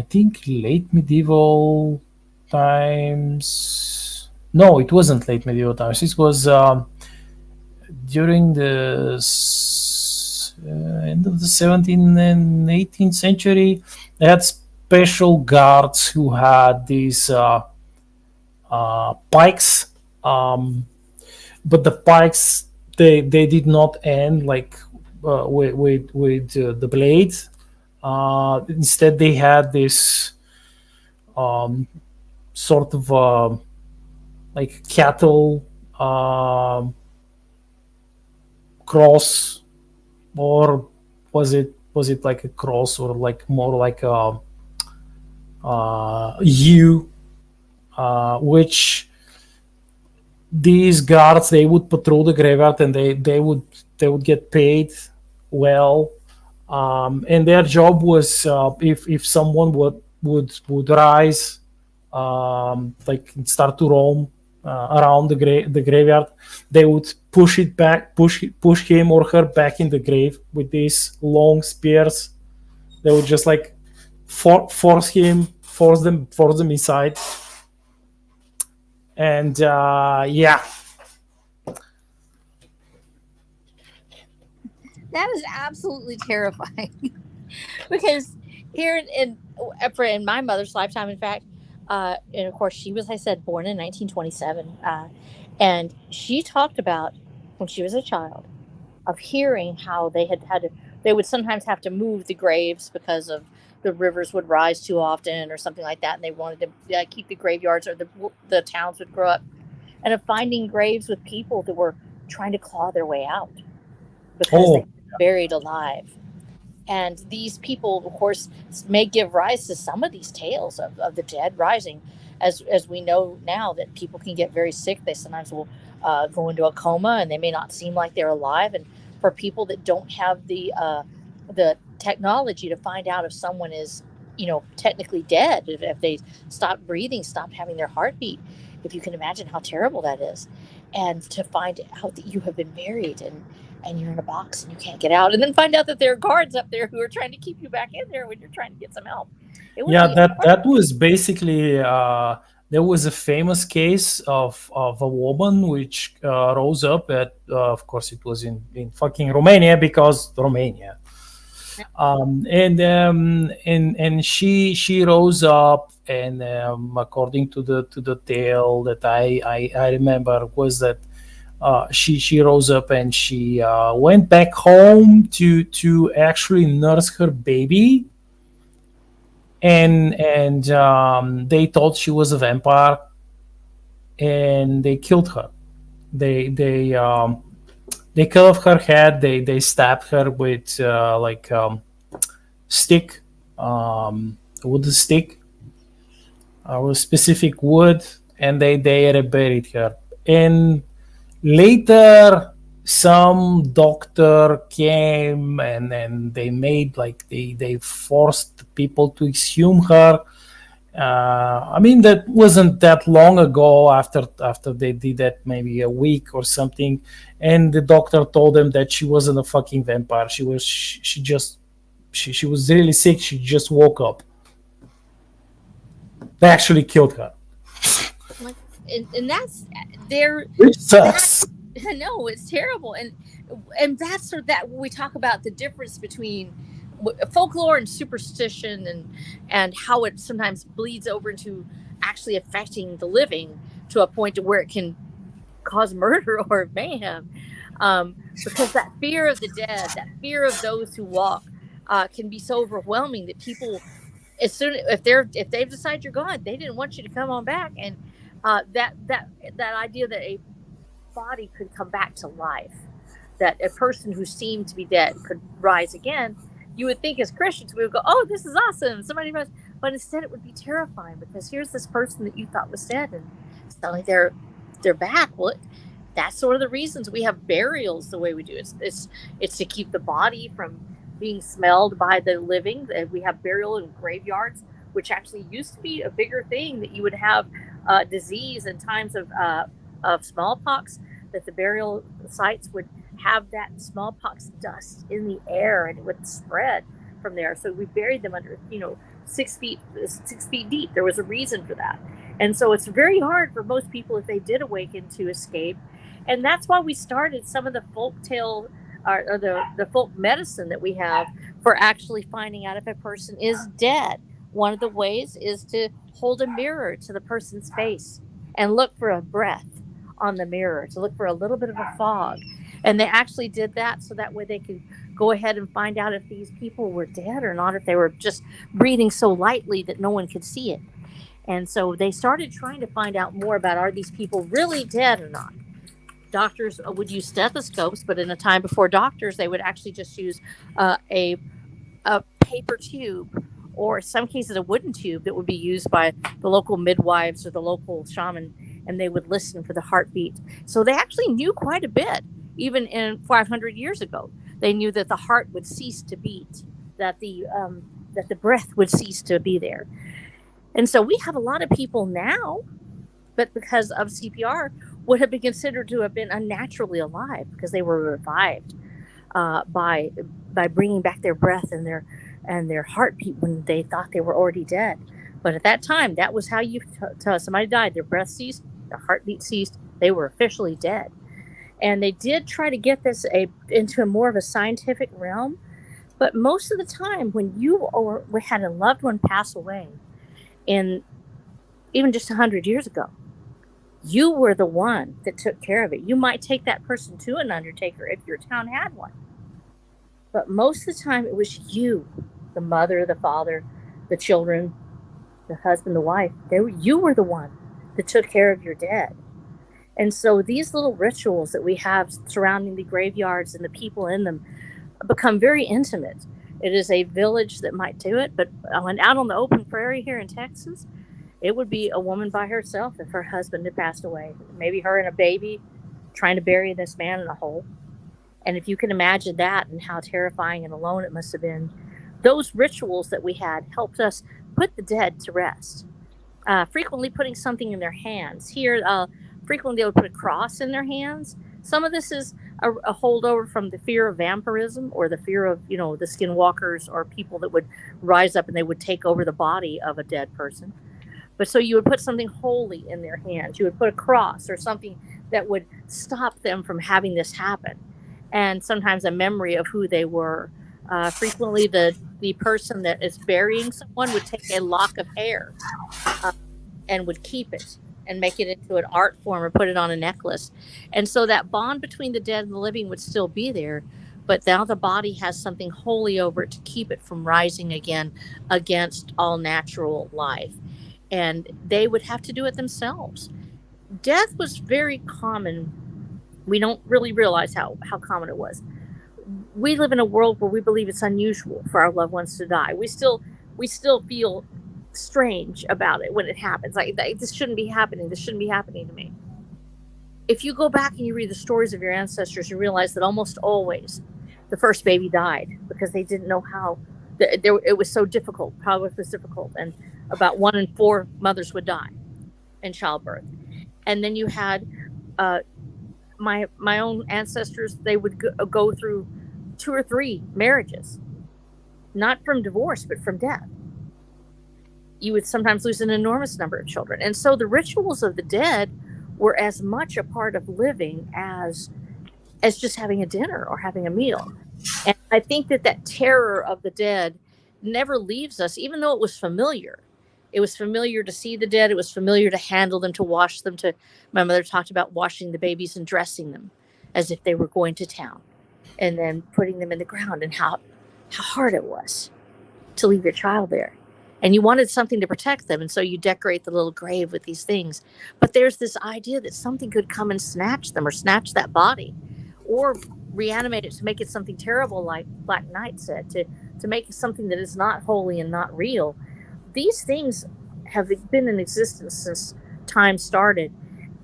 Speaker 2: think late medieval times. No, it wasn't late medieval times. It was during the end of the 17th and 18th century. They had special guards who had these pikes, but the pikes, they did not end like with the blade. Instead, they had this sort of like cattle cross, or was it like a cross, or like more like a U, which these guards, they would patrol the graveyard, and they would get paid well, and their job was if someone would rise, like start to roam around the graveyard, they would push him or her back in the grave with these long spears. They would just like force them inside, and yeah.
Speaker 3: That is absolutely terrifying. Because here in my mother's lifetime, in fact, and of course she was, I said, born in 1927, and she talked about when she was a child, hearing how they would sometimes have to move the graves because of the rivers would rise too often or something like that, and they wanted to keep the graveyards, or the towns would grow up, and of finding graves with people that were trying to claw their way out because they
Speaker 2: Oh,
Speaker 3: were buried alive. And these people, of course, may give rise to some of these tales of the dead rising. As we know now that people can get very sick. They sometimes will go into a coma and they may not seem like they're alive. And for people that don't have the technology to find out if someone is, technically dead, if they stop breathing, stop having their heartbeat, if you can imagine how terrible that is. And to find out that you have been buried and you're in a box and you can't get out, and then find out that there are guards up there who are trying to keep you back in there when you're trying to get some help. It would
Speaker 2: yeah.
Speaker 3: be
Speaker 2: That was basically. There was a famous case of a woman which rose up at. Of course, it was in fucking Romania, because Romania. And she rose up, and according to the tale that I remember, was that she rose up and she went back home to actually nurse her baby, and they thought she was a vampire, and they killed her. They cut off her head. They stabbed her with stick, wooden stick, with specific wood, and they buried her. And later, some doctor came, and they made like they forced people to exhume her. I mean, that wasn't that long ago. After they did that, maybe a week or something, and the doctor told them that she wasn't a fucking vampire. She was really sick. She just woke up. They actually killed her,
Speaker 3: like, and that's there.
Speaker 2: which sucks.
Speaker 3: No, it's terrible, and that's sort of that we talk about the difference between folklore and superstition, and how it sometimes bleeds over into actually affecting the living to a point to where it can cause murder or mayhem. Because that fear of the dead, that fear of those who walk, can be so overwhelming that people, as soon if they've decided you're gone, they didn't want you to come on back. And that idea that a body could come back to life, that a person who seemed to be dead could rise again, you would think as Christians we would go, oh, this is awesome, somebody rose. But instead it would be terrifying, because here's this person that you thought was dead, and suddenly they're back. Well, that's sort of the reasons we have burials the way we do. It's to keep the body from being smelled by the living. We have burial in graveyards, which actually used to be a bigger thing, that you would have disease in times of smallpox, that the burial sites would have that smallpox dust in the air, and it would spread from there. So we buried them under 6 feet deep. There was a reason for that. And so it's very hard for most people, if they did awaken, to escape. And that's why we started some of the folk tale, or the folk medicine that we have for actually finding out if a person is dead. One of the ways is to hold a mirror to the person's face and look for a breath on the mirror, to look for a little bit of a fog. And they actually did that so that way they could go ahead and find out if these people were dead or not, if they were just breathing so lightly that no one could see it. And so they started trying to find out more about, are these people really dead or not? Doctors would use stethoscopes, but in a time before doctors, they would actually just use a paper tube, or in some cases a wooden tube that would be used by the local midwives or the local shaman, and they would listen for the heartbeat. So they actually knew quite a bit, even in 500 years ago. They knew that the heart would cease to beat, that the breath would cease to be there. And so we have a lot of people now, but because of CPR, would have been considered to have been unnaturally alive, because they were revived by bringing back their breath and their heartbeat when they thought they were already dead. But at that time, that was how you tell somebody died. Their breath ceased, their heartbeat ceased, they were officially dead. And they did try to get this into more of a scientific realm. But most of the time, when you had a loved one pass away, in even just 100 years ago, You were the one that took care of it. You might take that person to an undertaker if your town had one. But most of the time, it was you, the mother, the father, the children, the husband, the wife. You were the one that took care of your dead. And so these little rituals that we have surrounding the graveyards and the people in them become very intimate. It is a village that might do it, but out on the open prairie here in Texas, it would be a woman by herself if her husband had passed away. Maybe her and a baby trying to bury this man in a hole. And if you can imagine that and how terrifying and alone it must have been, those rituals that we had helped us put the dead to rest. Frequently putting something in their hands. Here, frequently they would put a cross in their hands. Some of this is a holdover from the fear of vampirism or the fear of, the skinwalkers or people that would rise up and they would take over the body of a dead person. But so you would put something holy in their hands. You would put a cross or something that would stop them from having this happen. And sometimes a memory of who they were. Frequently, the person that is burying someone would take a lock of hair uh, and would keep it and make it into an art form or put it on a necklace. And so that bond between the dead and the living would still be there. But now the body has something holy over it to keep it from rising again against all natural life. And they would have to do it themselves. Death was very common. We don't really realize how common it was. We live in a world where we believe it's unusual for our loved ones to die. We still feel strange about it when it happens. Like this shouldn't be happening. This shouldn't be happening to me. If you go back and you read the stories of your ancestors, you realize that almost always the first baby died because they didn't know how. It was so difficult. Childbirth was difficult, and about 1 in 4 mothers would die in childbirth. And then you had my own ancestors. They would go through 2 or 3 marriages, not from divorce but from death. You would sometimes lose an enormous number of children. And so the rituals of the dead were as much a part of living as just having a dinner or having a meal. And I think that terror of the dead never leaves us, even though it was familiar. It was familiar to see the dead. It was familiar to handle them, to wash them. My mother talked about washing the babies and dressing them as if they were going to town, and then putting them in the ground, and how hard it was to leave your child there. And you wanted something to protect them, and so you decorate the little grave with these things. But there's this idea that something could come and snatch them or snatch that body or reanimate it to make it something terrible, like Black Knight said, to make it something that is not holy and not real. These things have been in existence since time started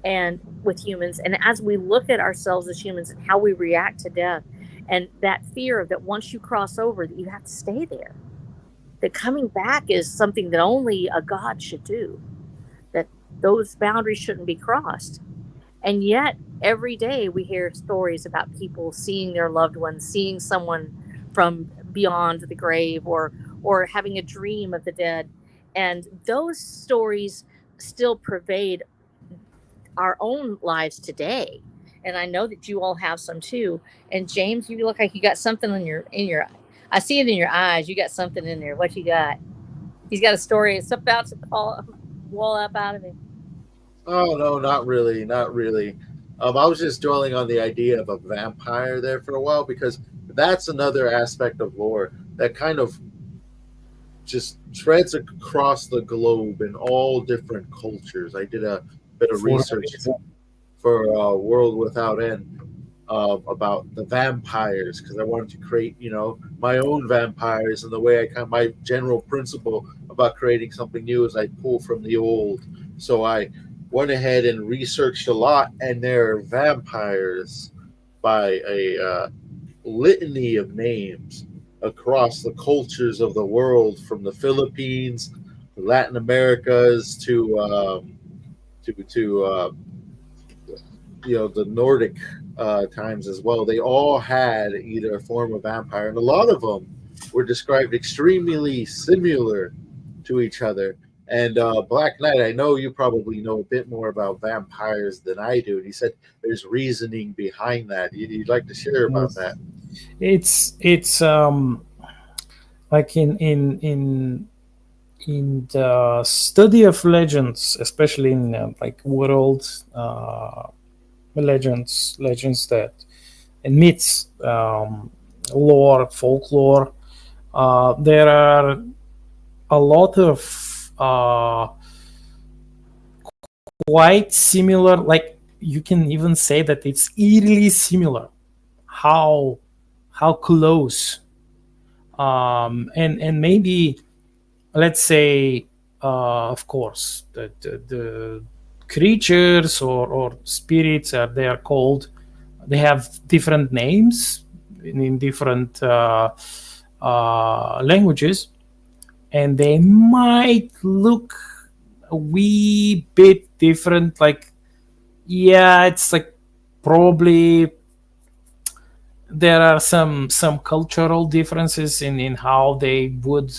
Speaker 3: and with humans. And as we look at ourselves as humans and how we react to death, and that fear of that once you cross over that you have to stay there, that coming back is something that only a God should do, that those boundaries shouldn't be crossed. And yet every day we hear stories about people seeing their loved ones, seeing someone from beyond the grave, or having a dream of the dead. And those stories still pervade our own lives today. And I know that you all have some too. And James, you look like you got something in your I see it in your eyes. You got something in there. What you got? He's got a story. It's about to fall wall up out of him.
Speaker 1: Oh no, not really, not really. I was just dwelling on the idea of a vampire there for a while because that's another aspect of lore that kind of just treads across the globe in all different cultures. I did a bit of research for World Without End about the vampires because I wanted to create, my own vampires. And the way my general principle about creating something new is I pull from the old. So I went ahead and researched a lot, and there are vampires by a litany of names across the cultures of the world, from the Philippines, Latin Americas to the Nordic times as well. They all had either a form of vampire, and a lot of them were described extremely similar to each other. And Black Knight, I know you probably know a bit more about vampires than I do. And he said there's reasoning behind that. You'd like to share about that?
Speaker 2: It's like in in the study of legends, especially in like world legends that and myths, lore, folklore, there are a lot of quite similar. Like you can even say that it's eerily similar. How close, and maybe let's say, of course, the creatures or spirits are they are called. They have different names in different languages, and they might look a wee bit different. Like, yeah, it's like probably there are some cultural differences in how they would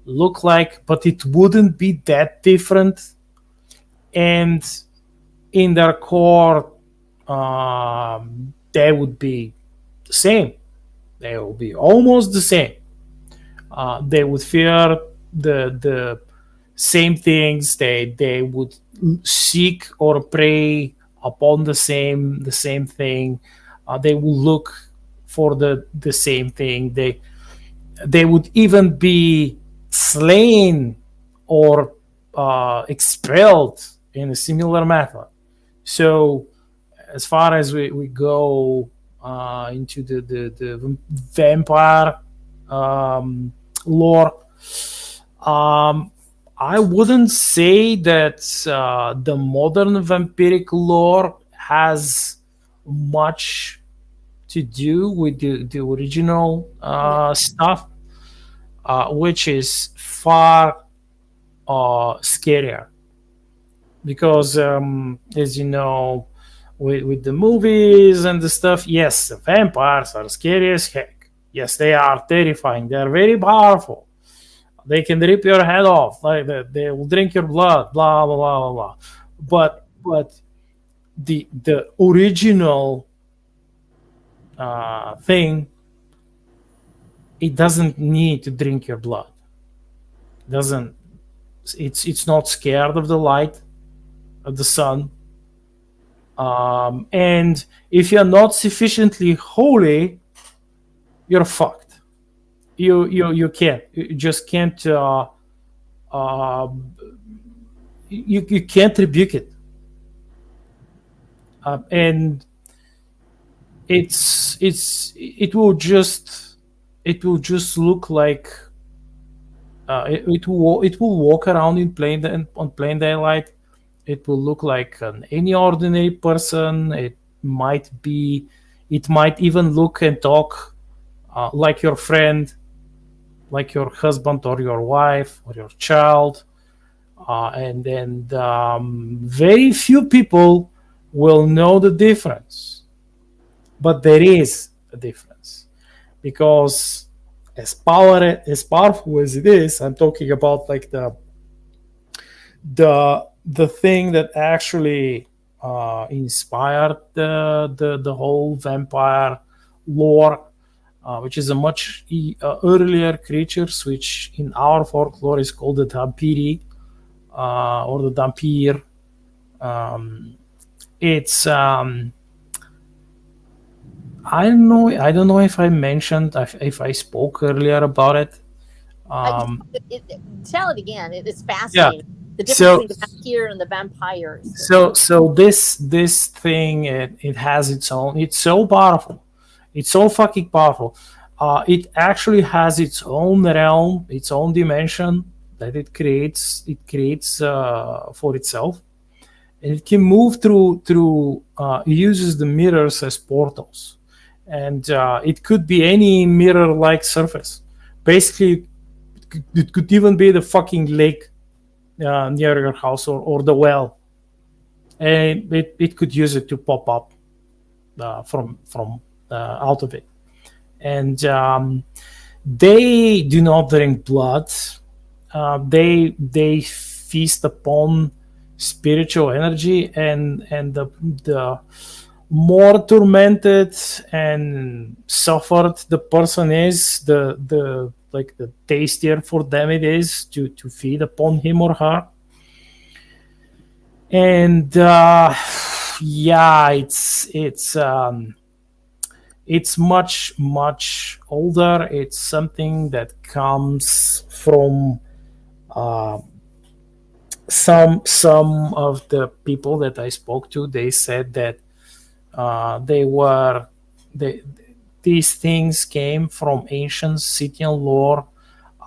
Speaker 2: look like, but it wouldn't be that different. And in their core, they would be the same. They will be almost the same. They would fear the same things. They would seek or prey upon the same thing. They will look for the same thing. They would even be slain or expelled in a similar method. So as far as we go into the vampire lore, um, I wouldn't say that the modern vampiric lore has much to do with the original stuff, which is far scarier. Because, as you know, with the movies and the stuff, yes, the vampires are scary as heck. Yes, they are terrifying. They are very powerful. They can rip your head off. Like that, they will drink your blood. Blah blah blah blah blah. But the original thing, it doesn't need to drink your blood. It doesn't. It's not scared of the light of the sun. And if you're not sufficiently holy, you're fucked. You can't. You just can't. You can't rebuke it. And it will just look like it will walk around in plain daylight. It will look like any ordinary person. It might even look and talk like your friend, like your husband or your wife or your child. And then very few people will know the difference. But there is a difference, because as powerful as it is, I'm talking about like the thing that actually inspired the whole vampire lore, which is a much earlier creatures, which in our folklore is called the Dampiri, or the Dampir. It's I don't know if I mentioned, if I spoke earlier about it.
Speaker 3: Tell it again. It's
Speaker 2: Yeah.
Speaker 3: fascinating. The difference
Speaker 2: So
Speaker 3: between the vampire and the vampires.
Speaker 2: so this thing, it has its own. It's so powerful. It's so fucking powerful. It actually has its own realm, its own dimension that it creates. It creates for itself, and it can move through. It uses the mirrors as portals, and it could be any mirror-like surface. Basically, it could even be the fucking lake near your house, or the well, and it could use it to pop up from out of it. And they do not drink blood. They feast upon spiritual energy, and the more tormented and suffered the person is, the like the tastier for them it is to feed upon him or her. And yeah, it's much older. It's something that comes from uh, some of the people that I spoke to. They said that they were they, these things came from ancient Scythian lore.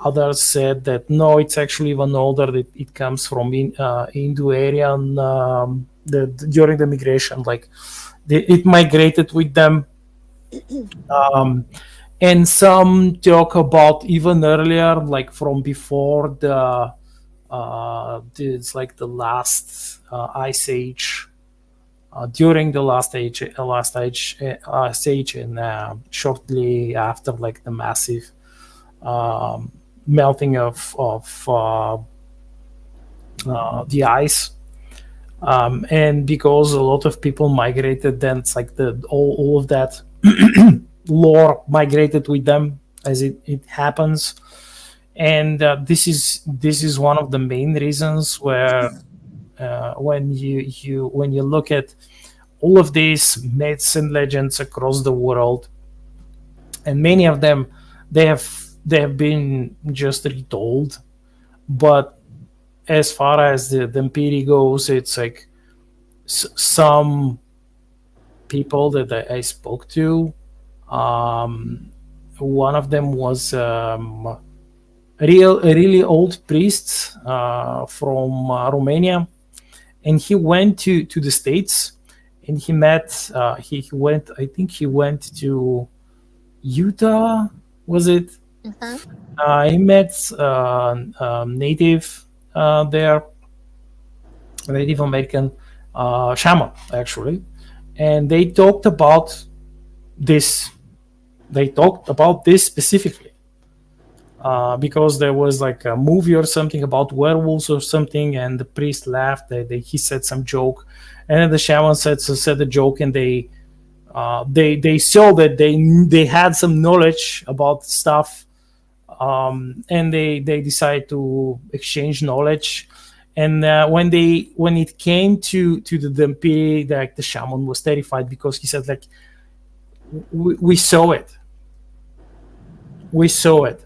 Speaker 2: Others said that no, it's actually even older. That it comes from Indo-Aryan during the migration, like it migrated with them. Um, and some talk about even earlier, like from before it's like the last ice age, during the last age, and shortly after, like the massive um, melting of the ice. And because a lot of people migrated, then it's like all of that lore migrated with them as it happens. And this is one of the main reasons where when you look at all of these myths and legends across the world, and many of them, they have they have been just retold. But as far as the empiri goes, it's like some people that I spoke to. Um, one of them was a really old priest from Romania, and he went to the States, and he met. He went. I think he went to Utah. Was it?
Speaker 3: Uh-huh.
Speaker 2: He met native there, Native American shaman actually, and they talked about this. They talked about this specifically because there was like a movie or something about werewolves or something, and the priest laughed. He said some joke, and then the shaman said the joke, and they saw that they had some knowledge about stuff, and they decided to exchange knowledge. And when it came to the Dempiri, like the shaman was terrified because he said like we saw it, we saw it,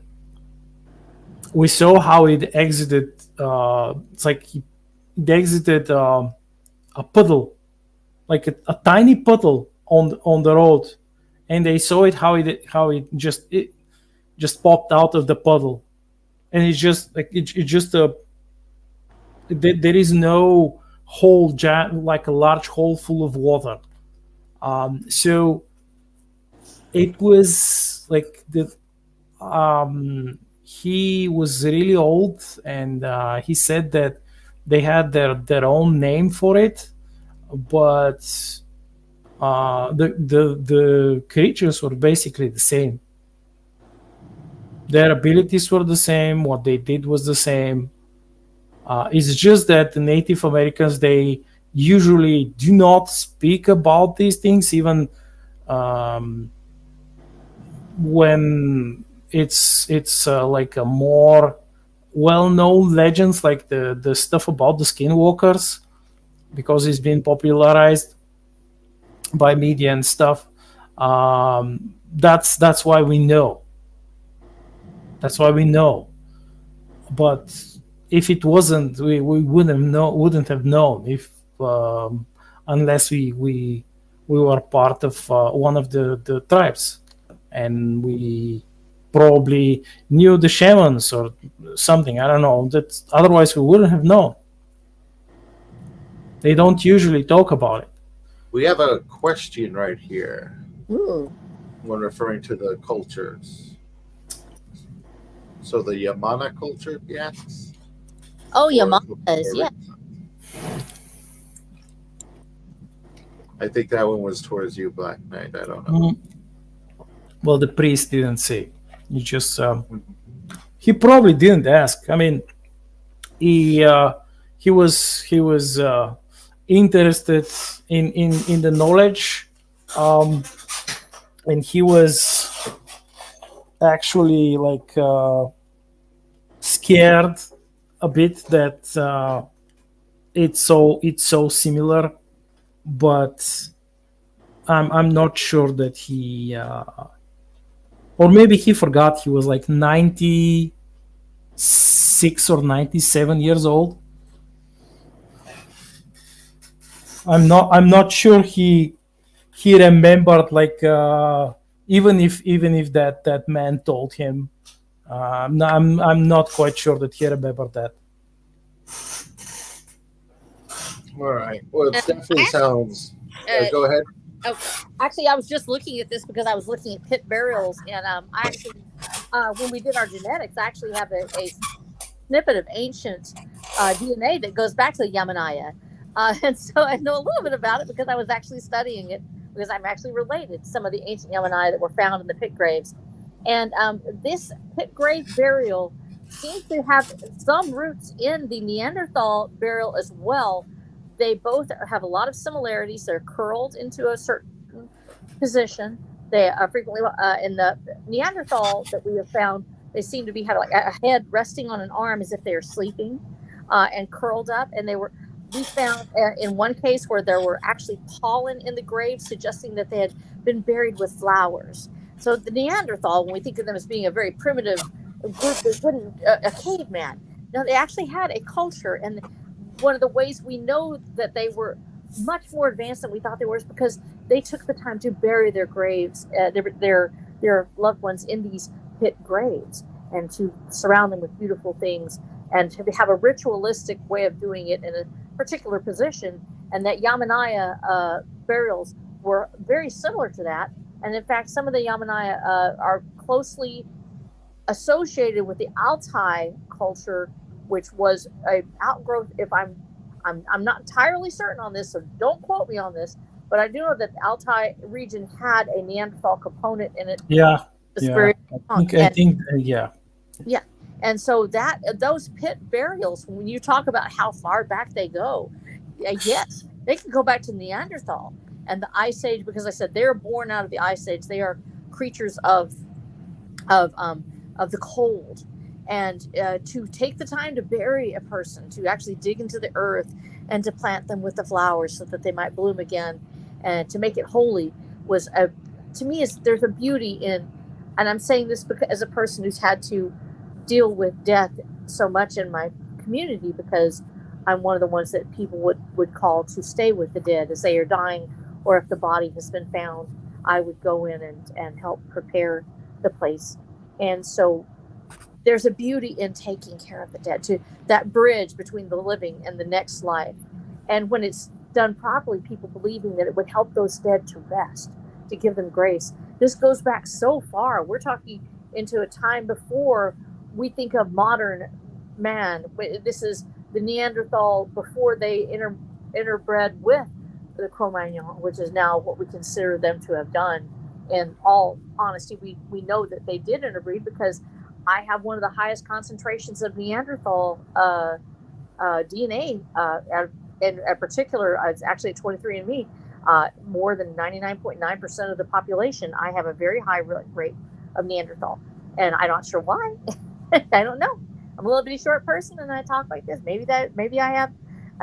Speaker 2: we saw how it exited. It's like it exited a puddle, like a tiny puddle on the road, and they saw it how it just popped out of the puddle, and it's just like it just there is no hole, like a large hole full of water. So it was like he was really old, and he said that they had their own name for it, but the creatures were basically the same. Their abilities were the same. What they did was the same. It's just that the Native Americans, they usually do not speak about these things, even um, when it's like a more well-known legends, like the stuff about the skinwalkers, because it's been popularized by media and stuff. That's why we know. That's why we know. But if it wasn't, we wouldn't have known if unless we were part of one of the tribes, and we probably knew the shamans or something. I don't know. That otherwise we wouldn't have known. They don't usually talk about it.
Speaker 1: We have a question right here
Speaker 3: Ooh.
Speaker 1: when referring to the cultures. So the Yamana culture, yes?
Speaker 3: Oh, your
Speaker 1: Or-
Speaker 3: mom does, yeah.
Speaker 1: I think that one was towards you, Black Knight. I don't know.
Speaker 2: Well, the priest didn't say. He just he probably didn't ask. I mean, he was interested in the knowledge, um, and he was actually like scared a bit that it's so similar, but I'm not sure that he or maybe he forgot he was like 96 or 97 years old. I'm not sure he remembered, like even if that man told him. I'm not quite sure that he remembered that.
Speaker 1: All right. Well, it definitely
Speaker 3: I
Speaker 1: sounds.
Speaker 3: actually,
Speaker 1: Go ahead.
Speaker 3: oh, actually, I was just looking at this because I was looking at pit burials, and I actually, when we did our genetics, I actually have a snippet of ancient DNA that goes back to the Yamanaya. And so I know a little bit about it because I was actually studying it because I'm actually related to some of the ancient Yamanaya that were found in the pit graves. And this pit grave burial seems to have some roots in the Neanderthal burial as well. They both have a lot of similarities. They're curled into a certain position. They are frequently in the Neanderthal that we have found. They seem to be have like a head resting on an arm as if they are sleeping, and curled up. And they were. We found in one case where there were actually pollen in the grave, suggesting that they had been buried with flowers. So the Neanderthal, when we think of them as being a very primitive group that wouldn't a caveman, no, they actually had a culture. And one of the ways we know that they were much more advanced than we thought they were is because they took the time to bury their graves, their loved ones in these pit graves, and to surround them with beautiful things, and to have a ritualistic way of doing it in a particular position. And that Yamanaya burials were very similar to that. And in fact, some of the Yamanaya are closely associated with the Altai culture, which was a outgrowth. If I'm not entirely certain on this, so don't quote me on this, but I do know that the Altai region had a Neanderthal component in it.
Speaker 2: Yeah,
Speaker 3: It's
Speaker 2: yeah.
Speaker 3: very strong. And
Speaker 2: Yeah.
Speaker 3: yeah, and so that those pit burials, when you talk about how far back they go, yes, they can go back to Neanderthal and the Ice Age, because I said they're born out of the Ice Age. They are creatures of um, of the cold, and to take the time to bury a person, to actually dig into the earth, and to plant them with the flowers so that they might bloom again, and to make it holy was a to me is there's a beauty in, and I'm saying this because as a person who's had to deal with death so much in my community, because I'm one of the ones that people would call to stay with the dead as they are dying, or if the body has been found, I would go in and help prepare the place. And so there's a beauty in taking care of the dead, to that bridge between the living and the next life. And when it's done properly, people believing that it would help those dead to rest, to give them grace. This goes back so far. We're talking into a time before we think of modern man. This is the Neanderthal before they interbred with the Cro-Magnon, which is now what we consider them to have done. In all honesty, we know that they did interbreed because I have one of the highest concentrations of Neanderthal DNA, in particular, it's actually at 23andMe. More than 99.9% of the population, I have a very high rate of Neanderthal, and I'm not sure why. I don't know. I'm a little bitty short person, and I talk like this. Maybe I have,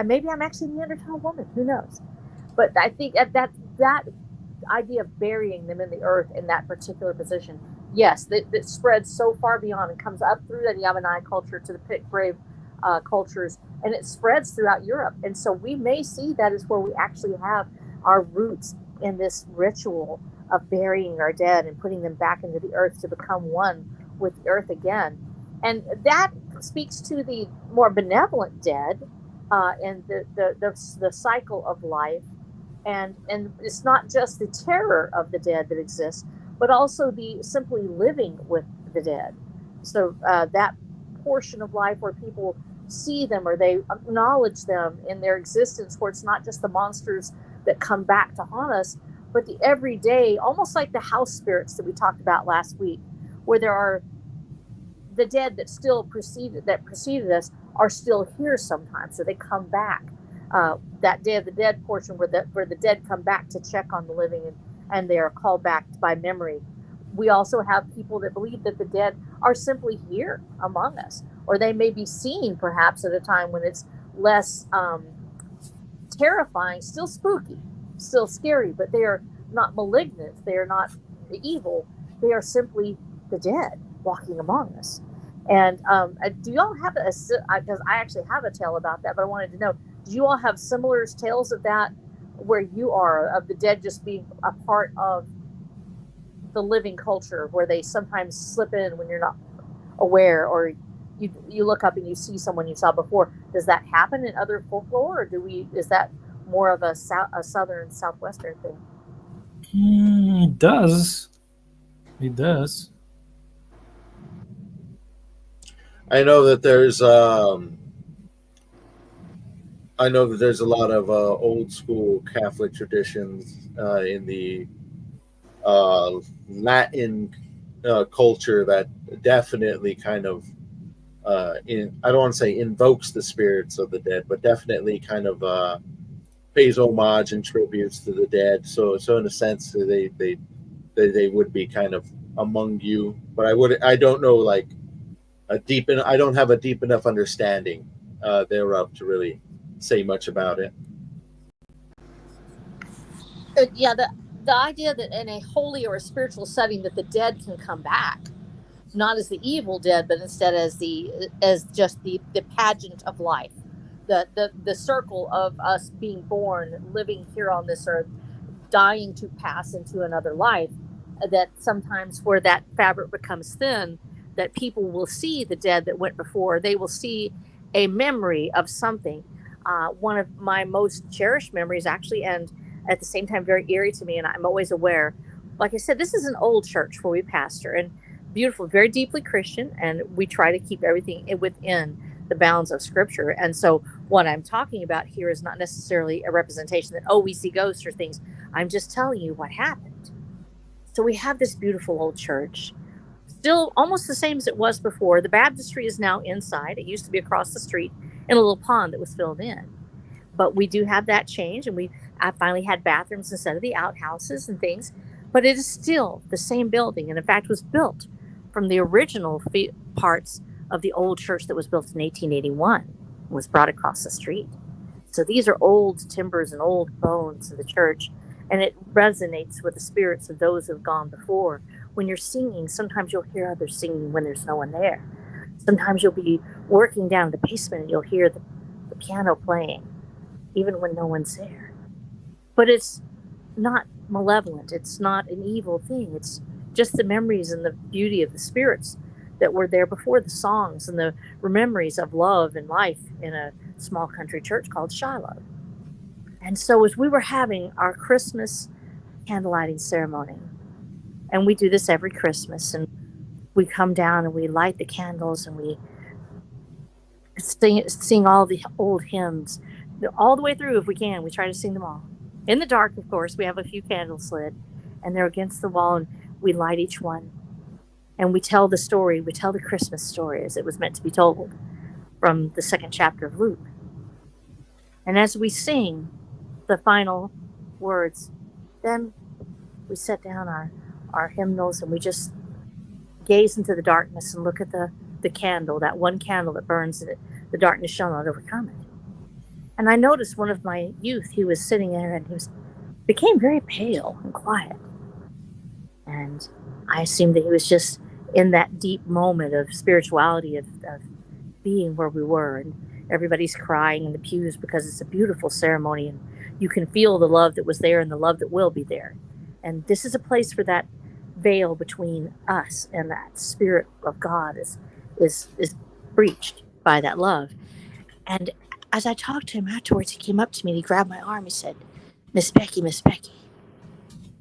Speaker 3: maybe I'm actually a Neanderthal woman. Who knows? But I think that idea of burying them in the earth in that particular position, yes, that spreads so far beyond and comes up through the Yamani culture to the pit grave cultures, and it spreads throughout Europe. And so we may see that is where we actually have our roots in this ritual of burying our dead and putting them back into the earth to become one with the earth again. And that speaks to the more benevolent dead, and the cycle of life. And it's not just the terror of the dead that exists, but also the simply living with the dead. So that portion of life where people see them or they acknowledge them in their existence, where it's not just the monsters that come back to haunt us, but the everyday, almost like the house spirits that we talked about last week, where there are the dead that preceded us are still here sometimes, so they come back. That Day of the Dead portion where the dead come back to check on the living, and they are called back by memory. We also have people that believe that the dead are simply here among us, or they may be seen perhaps at a time when it's less terrifying, still spooky, still scary, but they are not malignant, they are not evil, they are simply the dead walking among us. And do y'all have because I actually have a tale about that, but I wanted to know, do you all have similar tales of that, where you are, of the dead just being a part of the living culture, where they sometimes slip in when you're not aware, or you look up and you see someone you saw before? Does that happen in other folklore, or is that more of a southern, southwestern thing?
Speaker 2: It does. It does.
Speaker 1: I know that there's a lot of old school Catholic traditions in the Latin culture that definitely kind of I don't want to say invokes the spirits of the dead, but definitely kind of pays homage and tributes to the dead. So in a sense, they would be kind of among you. But I don't know like I don't have a deep enough understanding thereof to really say much about it.
Speaker 3: Yeah, the idea that in a holy or a spiritual setting that the dead can come back, not as the evil dead, but instead as just the pageant of life, the circle of us being born, living here on this earth, dying to pass into another life. That sometimes where that fabric becomes thin, that people will see the dead that went before, they will see a memory of something. One of my most cherished memories, actually, and at the same time very eerie to me, and I'm always aware. Like I said, this is an old church where we pastor, and beautiful, very deeply Christian, and we try to keep everything within the bounds of Scripture. And so, what I'm talking about here is not necessarily a representation that, oh, we see ghosts or things. I'm just telling you what happened. So we have this beautiful old church, still almost the same as it was before. The baptistry is now inside. It used to be across the street in a little pond that was filled in. But we do have that change, and I finally had bathrooms instead of the outhouses and things. But it is still the same building, and in fact was built from the original parts of the old church that was built in 1881 and was brought across the street. So these are old timbers and old bones of the church, and it resonates with the spirits of those who have gone before. When you're singing, sometimes you'll hear others singing when there's no one there. Sometimes you'll be working down in the basement and you'll hear the piano playing, even when no one's there. But it's not malevolent. It's not an evil thing. It's just the memories and the beauty of the spirits that were there before, the songs and the memories of love and life in a small country church called Shiloh. And so as we were having our Christmas candlelighting ceremony, and we do this every Christmas, and we come down and we light the candles and we sing all the old hymns all the way through if we can. We try to sing them all. In the dark, of course, we have a few candles lit, and they're against the wall, and we light each one. And we tell the story, we tell the Christmas story as it was meant to be told from the second chapter of Luke. And as we sing the final words, then we set down our hymnals and we just gaze into the darkness and look at the candle, that one candle that burns, and the darkness shall not overcome it. And I noticed one of my youth, he was sitting there and became very pale and quiet. And I assumed that he was just in that deep moment of spirituality, of being where we were. And everybody's crying in the pews because it's a beautiful ceremony, and you can feel the love that was there and the love that will be there. And this is a place where that veil between us and that spirit of God is breached by that love. And as I talked to him afterwards, he came up to me and he grabbed my arm. He said, Miss Becky,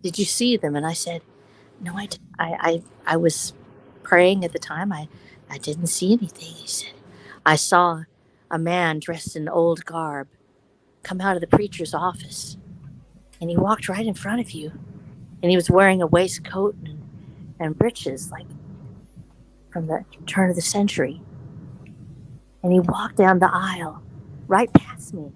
Speaker 3: did you see them? And I said, no, I didn't. I was praying at the time. I didn't see anything. He said, I saw a man dressed in old garb come out of the preacher's office, and he walked right in front of you, and he was wearing a waistcoat and breeches like from the turn of the century. And he walked down the aisle right past me,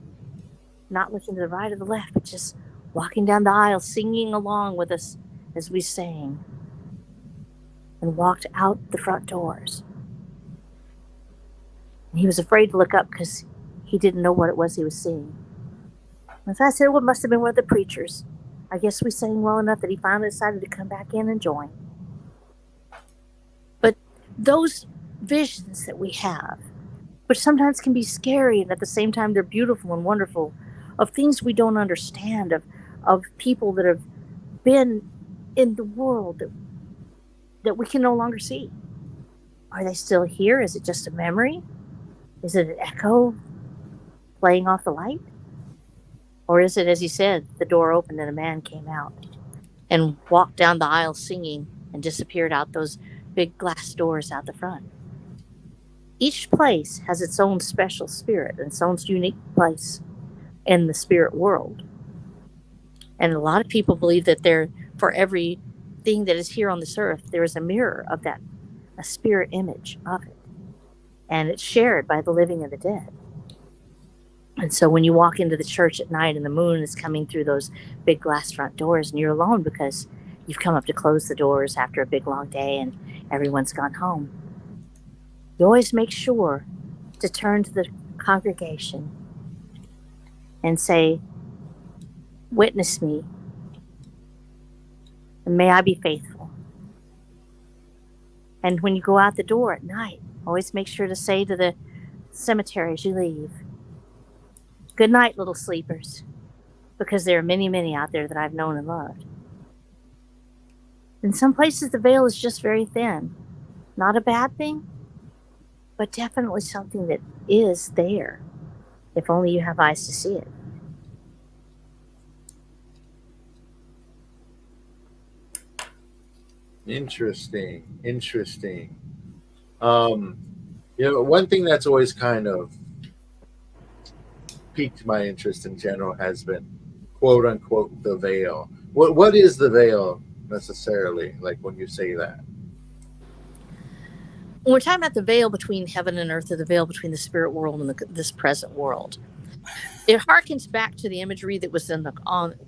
Speaker 3: not looking to the right or the left, but just walking down the aisle, singing along with us as we sang, and walked out the front doors. And he was afraid to look up because he didn't know what it was he was seeing. And so I said, well, it must have been one of the preachers. I guess we sang well enough that he finally decided to come back in and join. But those visions that we have, which sometimes can be scary and at the same time they're beautiful and wonderful, of things we don't understand, of people that have been in the world that we can no longer see. Are they still here? Is it just a memory? Is it an echo playing off the light? Or is it, as he said, the door opened and a man came out and walked down the aisle singing and disappeared out those big glass doors out the front? Each place has its own special spirit and its own unique place in the spirit world. And a lot of people believe that for everything that is here on this earth, there is a mirror of that, a spirit image of it. And it's shared by the living and the dead. And so when you walk into the church at night and the moon is coming through those big glass front doors and you're alone because you've come up to close the doors after a big long day and everyone's gone home, you always make sure to turn to the congregation and say, witness me, and may I be faithful. And when you go out the door at night, always make sure to say to the cemetery as you leave, good night, little sleepers, because there are many, many out there that I've known and loved. In some places, the veil is just very thin. Not a bad thing, but definitely something that is there, if only you have eyes to see it.
Speaker 1: Interesting. One thing that's always kind of piqued my interest in general has been, quote unquote, the veil. What is the veil necessarily, like when you say that?
Speaker 3: When we're talking about the veil between heaven and earth, or the veil between the spirit world and this present world, it harkens back to the imagery that was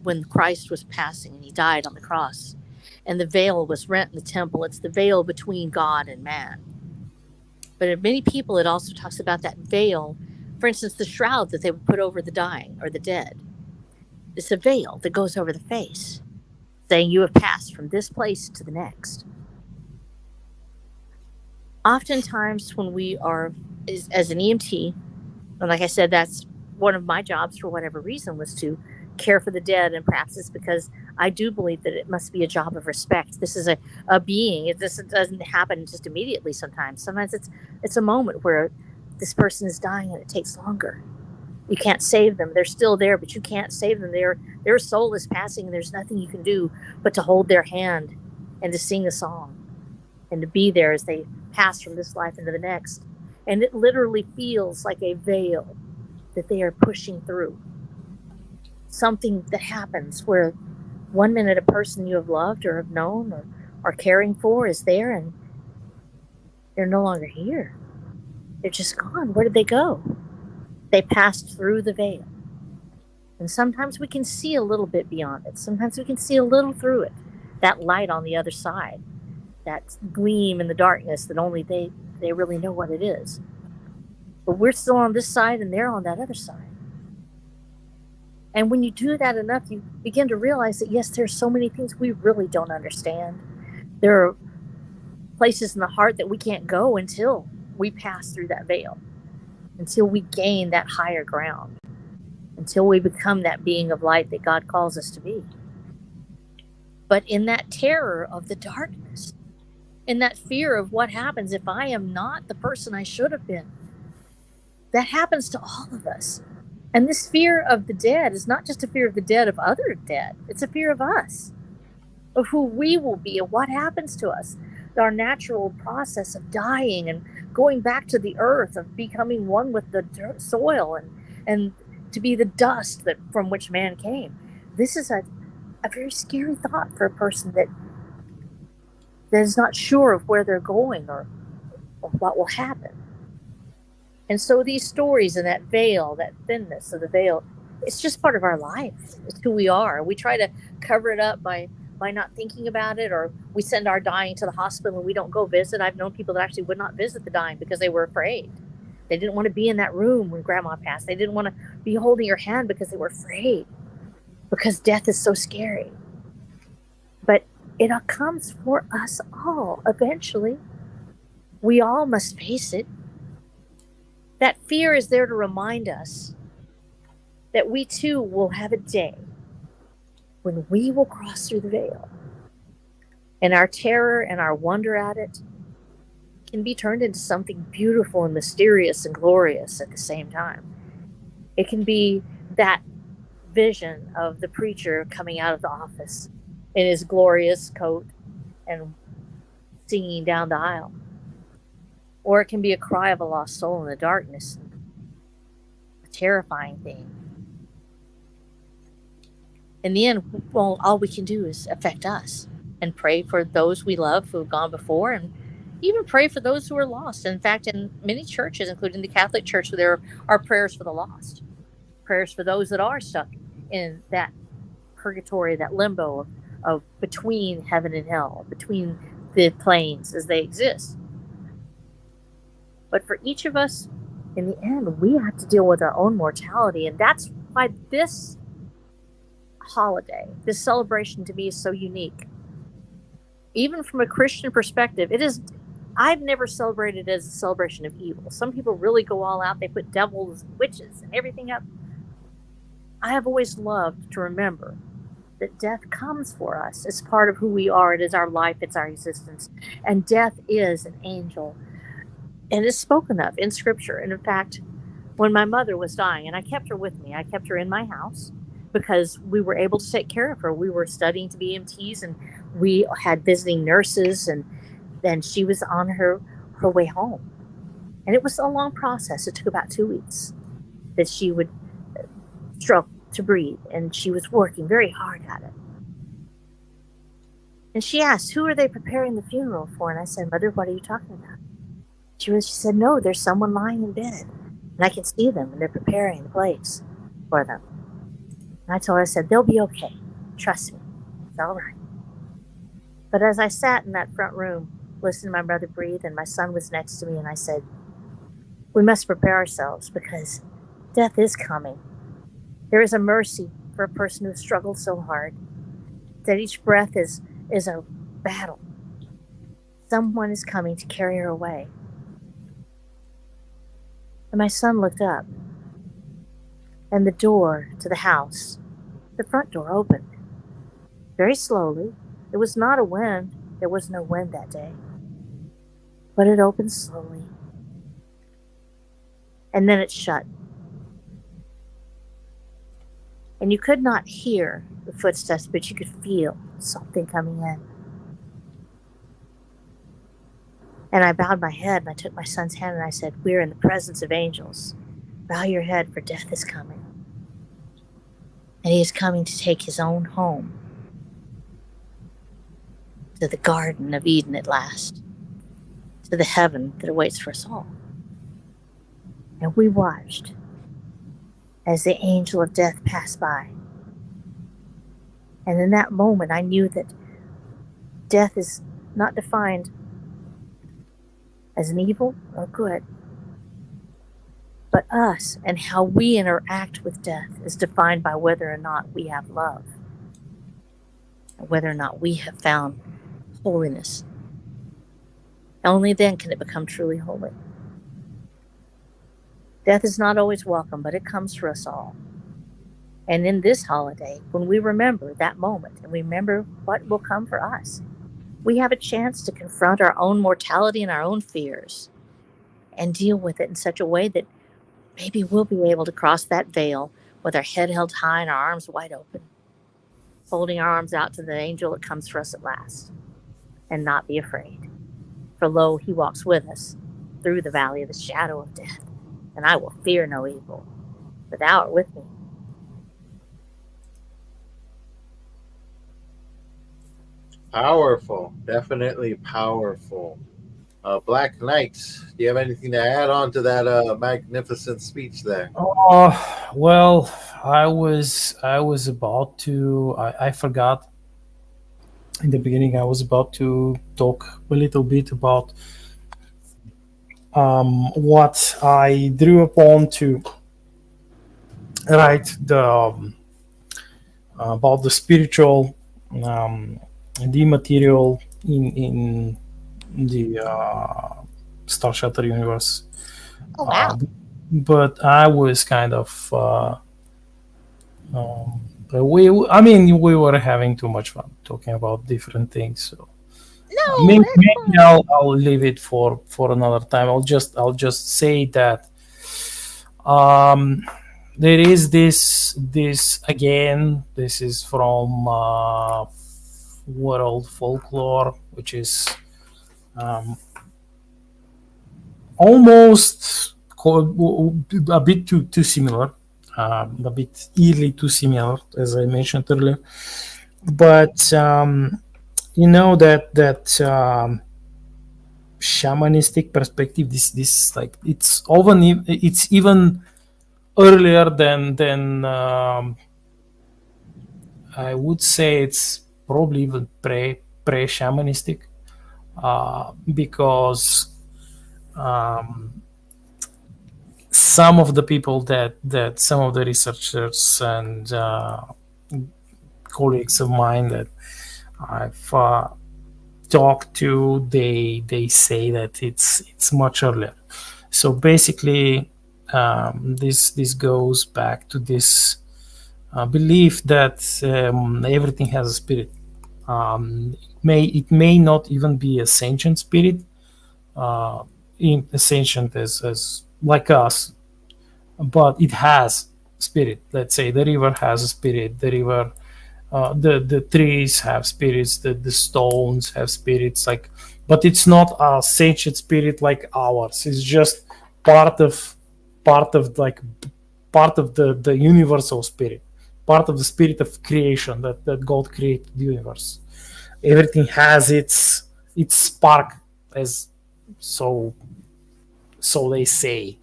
Speaker 3: when Christ was passing and he died on the cross, and the veil was rent in the temple. It's the veil between God and man. But in many people, it also talks about that veil. For instance, the shroud that they would put over the dying or the dead. It's a veil that goes over the face, saying you have passed from this place to the next. Oftentimes when we are, as an EMT, and like I said, that's one of my jobs for whatever reason, was to care for the dead, and perhaps it's because I do believe that it must be a job of respect. This is a being. This doesn't happen just immediately sometimes. Sometimes it's a moment where this person is dying and it takes longer. You can't save them. They're still there, but you can't save them. Their soul is passing and there's nothing you can do but to hold their hand and to sing a song and to be there as they pass from this life into the next. And it literally feels like a veil that they are pushing through. Something that happens where one minute a person you have loved or have known or are caring for is there and they're no longer here. They're just gone. Where did they go? They passed through the veil. And sometimes we can see a little bit beyond it. Sometimes we can see a little through it. That light on the other side. That gleam in the darkness that only they really know what it is. But we're still on this side and they're on that other side. And when you do that enough, you begin to realize that, yes, there's so many things we really don't understand. There are places in the heart that we can't go until we pass through that veil, until we gain that higher ground, until we become that being of light that God calls us to be. But in that terror of the darkness, in that fear of what happens if I am not the person I should have been, that happens to all of us. And this fear of the dead is not just a fear of the dead of other dead. It's a fear of us, of who we will be and what happens to us. Our natural process of dying and going back to the earth, of becoming one with the soil and to be the dust from which man came. This is a very scary thought for a person that is not sure of where they're going or what will happen. And so these stories and that veil, that thinness of the veil, it's just part of our life. It's who we are. We try to cover it up by not thinking about it, or we send our dying to the hospital and we don't go visit. I've known people that actually would not visit the dying because they were afraid. They didn't want to be in that room when grandma passed. They didn't want to be holding her hand because they were afraid, because death is so scary. But it comes for us all eventually. We all must face it. That fear is there to remind us that we too will have a day when we will cross through the veil. And our terror and our wonder at it can be turned into something beautiful and mysterious and glorious at the same time. It can be that vision of the preacher coming out of the office in his glorious coat and singing down the aisle. Or it can be a cry of a lost soul in the darkness, a terrifying thing. In the end, well, all we can do is affect us and pray for those we love who have gone before, and even pray for those who are lost. In fact, in many churches, including the Catholic Church, there are prayers for the lost, prayers for those that are stuck in that purgatory, that limbo of between heaven and hell, between the planes as they exist. But for each of us, in the end, we have to deal with our own mortality. And that's why this holiday, this celebration to me is so unique. Even from a Christian perspective, I've never celebrated it as a celebration of evil. Some people really go all out. They put devils and witches and everything up. I have always loved to remember that death comes for us. It's part of who we are. It is our life. It's our existence. And death is an angel. And it's spoken of in Scripture. And in fact, when my mother was dying, and I kept her with me, I kept her in my house because we were able to take care of her. We were studying to be EMTs, and we had visiting nurses, and then she was on her way home. And it was a long process. It took about 2 weeks that she would struggle to breathe, and she was working very hard at it. And she asked, "Who are they preparing the funeral for?" And I said, "Mother, what are you talking about?" She said, "No, there's someone lying in bed, and I can see them, and they're preparing the place for them." And I told her, I said, "They'll be okay. Trust me. It's all right." But as I sat in that front room, listening to my mother breathe, and my son was next to me, and I said, we must prepare ourselves because death is coming. There is a mercy for a person who struggled so hard, that each breath is a battle. Someone is coming to carry her away. And my son looked up, and the door to the house, the front door, opened very slowly. It was not a wind. There was no wind that day. But it opened slowly. And then it shut. And you could not hear the footsteps, but you could feel something coming in. And I bowed my head, and I took my son's hand, and I said, "We're in the presence of angels. Bow your head, for death is coming. And he is coming to take his own home to the Garden of Eden at last, to the heaven that awaits for us all." And we watched as the angel of death passed by. And in that moment, I knew that death is not defined as an evil or good, but us and how we interact with death is defined by whether or not we have love, and whether or not we have found holiness. Only then can it become truly holy. Death is not always welcome, but it comes for us all. And in this holiday, when we remember that moment and we remember what will come for us, we have a chance to confront our own mortality and our own fears and deal with it in such a way that maybe we'll be able to cross that veil with our head held high and our arms wide open, holding our arms out to the angel that comes for us at last, and not be afraid. For lo, he walks with us through the valley of the shadow of death, and I will fear no evil, for thou art with me.
Speaker 1: Powerful, definitely powerful. Black Knights, do you have anything to add on to that magnificent speech there?
Speaker 2: Well, I was about to. I forgot in the beginning. I was about to talk a little bit about what I drew upon to write about the spiritual, um, the material in the Star Shattered universe.
Speaker 3: Oh
Speaker 2: Uh,
Speaker 3: wow.
Speaker 2: but I was kind of I mean, we were having too much fun talking about different things. So
Speaker 3: No,
Speaker 2: maybe,
Speaker 3: that's
Speaker 2: maybe
Speaker 3: fun.
Speaker 2: I'll leave it for another time. I'll just say that um, there is this again. This is from world folklore, which is um, almost a bit too similar, a bit eerily too similar, as I mentioned earlier. But you know that shamanistic perspective. This like it's even earlier than I would say it's probably even pre shamanistic because um, some of the people that some of the researchers and colleagues of mine that I've talked to, they say that it's much earlier. So basically, this goes back to this belief that everything has a spirit. It may not even be a sentient spirit, uh, sentient as like us, but it has spirit. Let's say the river has a spirit. The river, the trees have spirits. The stones have spirits. Like, but it's not a sentient spirit like ours. It's just part of like part of the universal spirit, part of the spirit of creation that God created the universe. Everything has its spark, as so they say.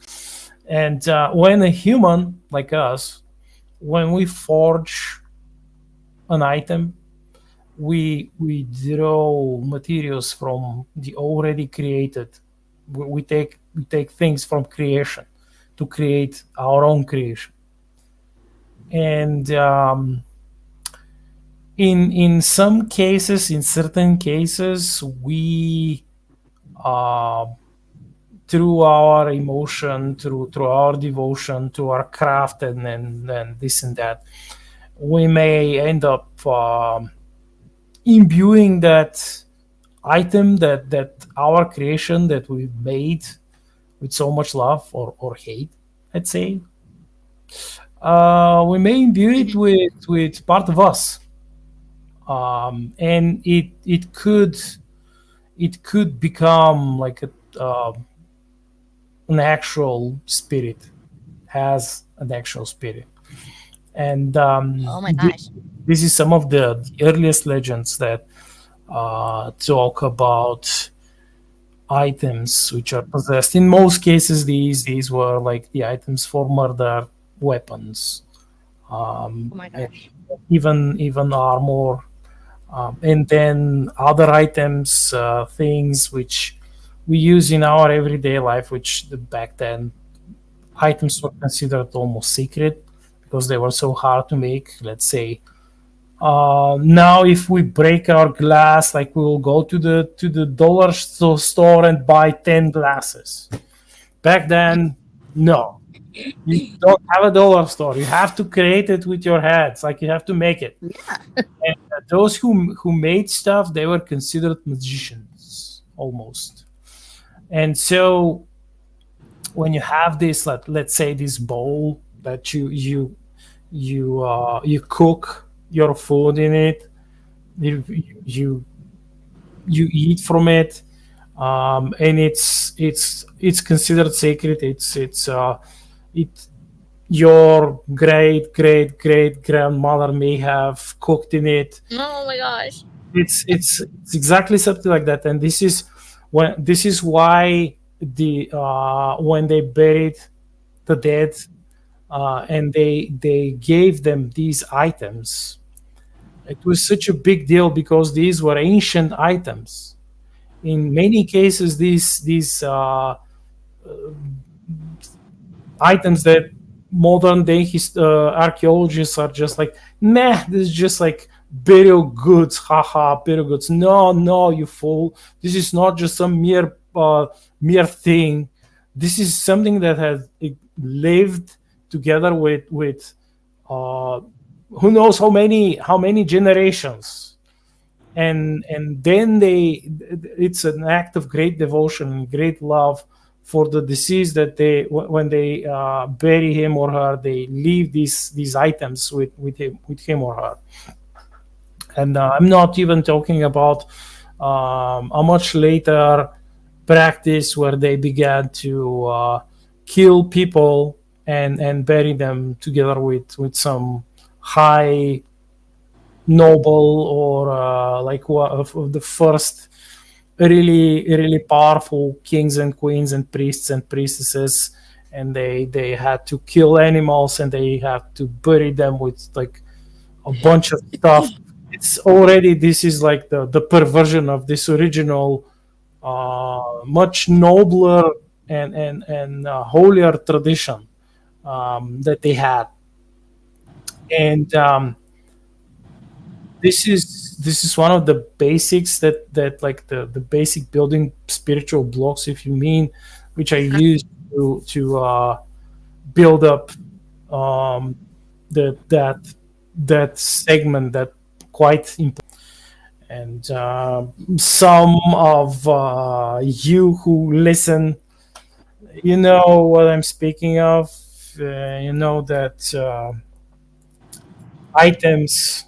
Speaker 2: And when a human like us, when we forge an item, we draw materials from the already created. We take things from creation to create our own creation. And in some cases, in certain cases, we uh, through our emotion, through our devotion to our craft, and this and that, we may end up imbuing that item, that our creation that we made with so much love or hate, let's say. We may imbue it
Speaker 3: Mhm.
Speaker 2: with part of us, and it could become like an actual spirit, has an actual spirit. And
Speaker 3: Oh my gosh.
Speaker 2: this is some of the earliest legends that talk about items which are possessed. In most cases, these were like the items for murder, weapons,
Speaker 3: Oh my
Speaker 2: and
Speaker 3: gosh.
Speaker 2: even armor, and then other items, things which we use in our everyday life, which back then items were considered almost sacred because they were so hard to make. Let's say now, if we break our glass, like we will go to the dollar store and buy 10 glasses. Back then, no, you don't have a dollar store. You have to create it with your hands. Like you have to make it.
Speaker 3: Yeah.
Speaker 2: And those who made stuff, they were considered magicians almost. And so when you have this, let's say this bowl that you cook your food in it, you you eat from it, and it's considered sacred. It your great grandmother may have cooked in it.
Speaker 3: Oh my gosh.
Speaker 2: It's exactly something like that. And this is why when they buried the dead, and they gave them these items. It was such a big deal because these were ancient items. In many cases, these items that modern day archaeologists are just like, nah, this is just like burial goods, haha, burial goods. No, no, you fool. This is not just some mere thing. This is something that has lived together with uh, who knows how many generations. And then it's an act of great devotion and great love for the deceased, that when they bury him or her, they leave these items with him or her. And I'm not even talking about a much later practice where they began to kill people and bury them together with some high noble, or like one of the first really powerful kings and queens and priests and priestesses, and they had to kill animals and they had to bury them with like a bunch of stuff. It's already, this is like the perversion of this original much nobler and holier tradition that they had. And this is one of the basics that like the basic building spiritual blocks, if you mean, which I use to build up um, that segment that quite important. And some of you who listen, you know what I'm speaking of. You know that items,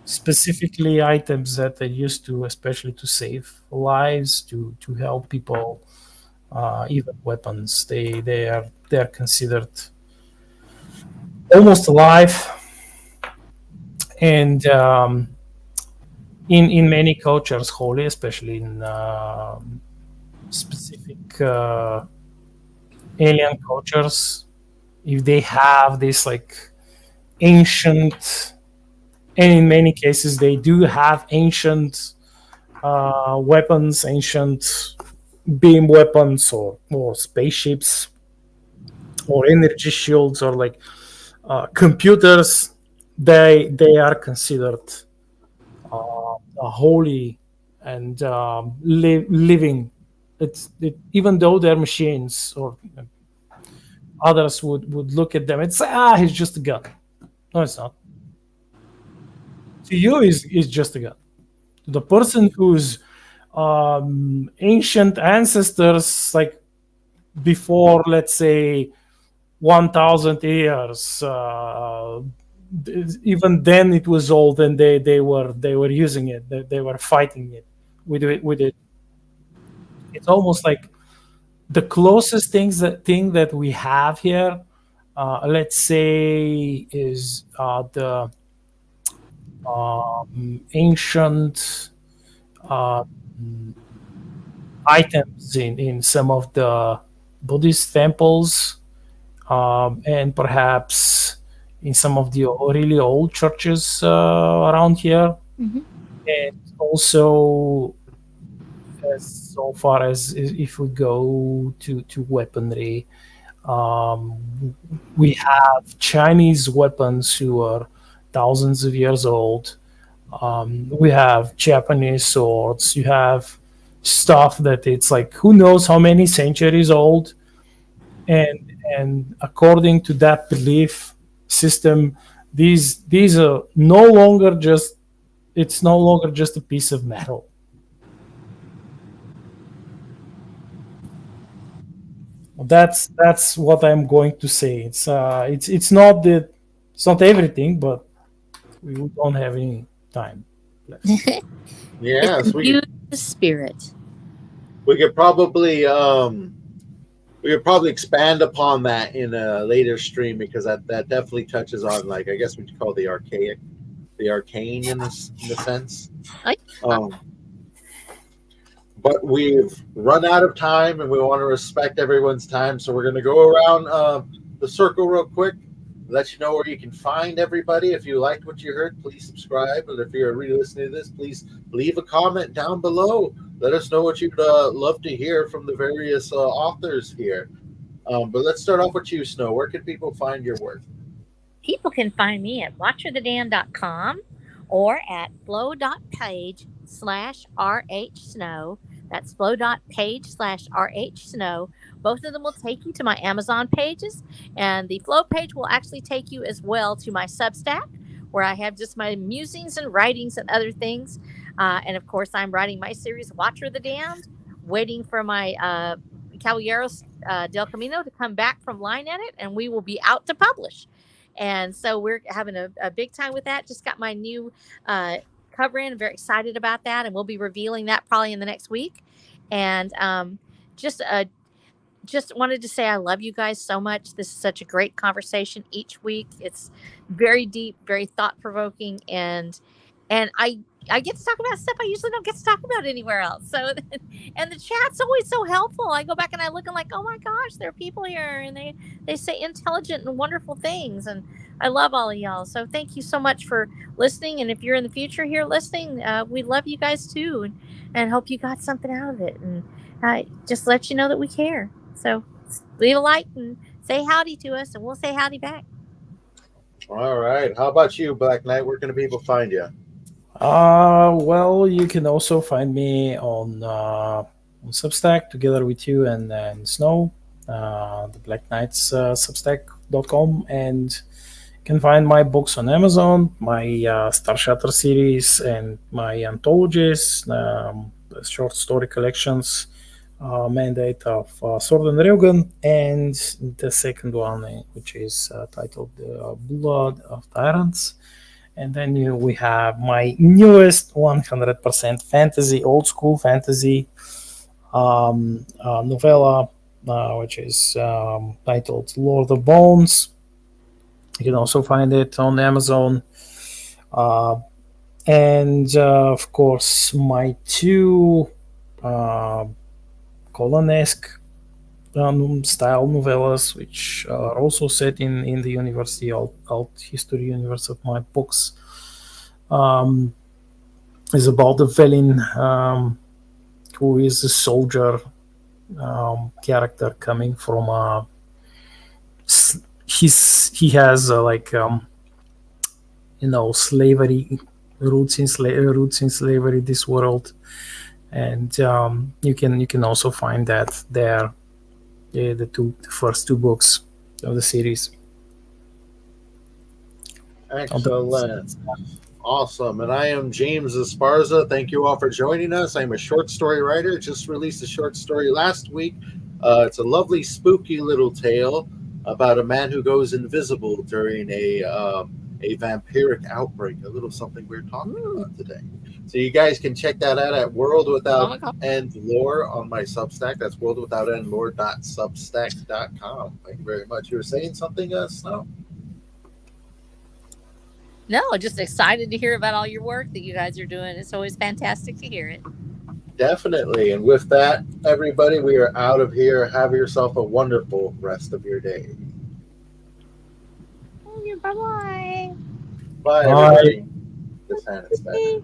Speaker 2: specifically items that they used to, especially to save lives, to help people, even weapons, they are considered almost alive. And in many cultures, holy, especially in specific alien cultures, if they have this like ancient, and in many cases they do have ancient weapons, ancient beam weapons, or spaceships, or energy shields, or like computers, they are considered holy and living. Even though they're machines, or others would look at them and say, he's just a gun. No, it's not. To you, is just a gun. To the person whose ancient ancestors, like before, let's say, 1,000 years, even then it was old, and they were using it. They were fighting it with it. It's almost like the closest thing that we have here, let's say, is the ancient uh, items in some of the Buddhist temples, and perhaps in some of the really old churches around here.
Speaker 3: Mhm.
Speaker 2: And also, as so far as if we go to weaponry, we have Chinese weapons who are thousands of years old. We have Japanese swords. You have stuff that it's like who knows how many centuries old, and according to that belief system, these are no longer just, it's no longer just a piece of metal. That's what I'm going to say. It's not that, it's not everything, but we don't have any time left.
Speaker 3: It's
Speaker 1: Yes,
Speaker 3: imbued with the spirit.
Speaker 1: we could probably expand upon that in a later stream, because that definitely touches on, like, I guess what you call the archaic, the arcane in a sense.
Speaker 3: I,
Speaker 1: Um, but we've run out of time, and we want to respect everyone's time, so we're going to go around. the circle real quick. Let you know where you can find everybody. If you liked what you heard, please subscribe. And if you're re-listening to this, please leave a comment down below. Let us know what you'd love to hear from the various authors here. But let's start off with you, Snow. Where can people find your work?
Speaker 3: People can find me at watcherthedam.com or at flow.page/rhsnow. That's flow.page/rhsnow. Both of them will take you to my Amazon pages, and the Flow page will actually take you as well to my Substack, where I have just my musings and writings and other things. And of course, I'm writing my series, Watcher of the Damned, waiting for my Caballeros del Camino to come back from line edit, and we will be out to publish. And so we're having a big time with that. Just got my new cover in. I'm very excited about that. And we'll be revealing that probably in the next week. And just wanted to say I love you guys so much. This is such a great conversation each week. It's very deep, very thought-provoking. And I get to talk about stuff I usually don't get to talk about anywhere else. So, and the chat's always so helpful. I go back and I look and like, oh my gosh, there are people here, and they say intelligent and wonderful things, and I love all of y'all. So thank you so much for listening. And if you're in the future here listening, we love you guys too, and hope you got something out of it. And just let you know that we care. So leave a like and say howdy to us, and we'll say howdy back.
Speaker 1: All right. How about you, Black Knight? Where can the people find you?
Speaker 2: Well, you can also find me on Substack together with you and Snow, the Black Knights Substack.com, and you can find my books on Amazon, my Star Shatter series, and my anthologies, the short story collections, Mandate of Sword and Railgun, and the second one, which is titled Blood of Tyrants. And then we have my newest 100% fantasy, old school fantasy novella, which is titled Lord of Bones. You can also find it on Amazon. And of course, my two Colon-esque style novellas, which are also set in the university alt history universe of my books, is about the villain who is a soldier character coming from he has slavery roots in slavery, this world, and you can also find that there. The first two books of the series.
Speaker 1: Excellent. Awesome. And I am James Esparza. Thank you all for joining us. I'm a short story writer. Just released a short story last week. It's a lovely, spooky little tale about a man who goes invisible during a vampiric outbreak. A little something we're talking about today. So you guys can check that out at World Without End Lore on my Substack. That's worldwithoutendlore.substack.com. Thank you very much. You were saying something, Snow?
Speaker 3: No, just excited to hear about all your work that you guys are doing. It's always fantastic to hear it.
Speaker 1: Definitely. And with that, everybody, we are out of here. Have yourself a wonderful rest of your day.
Speaker 3: Bye-bye.
Speaker 1: Bye, everybody. This hand is better.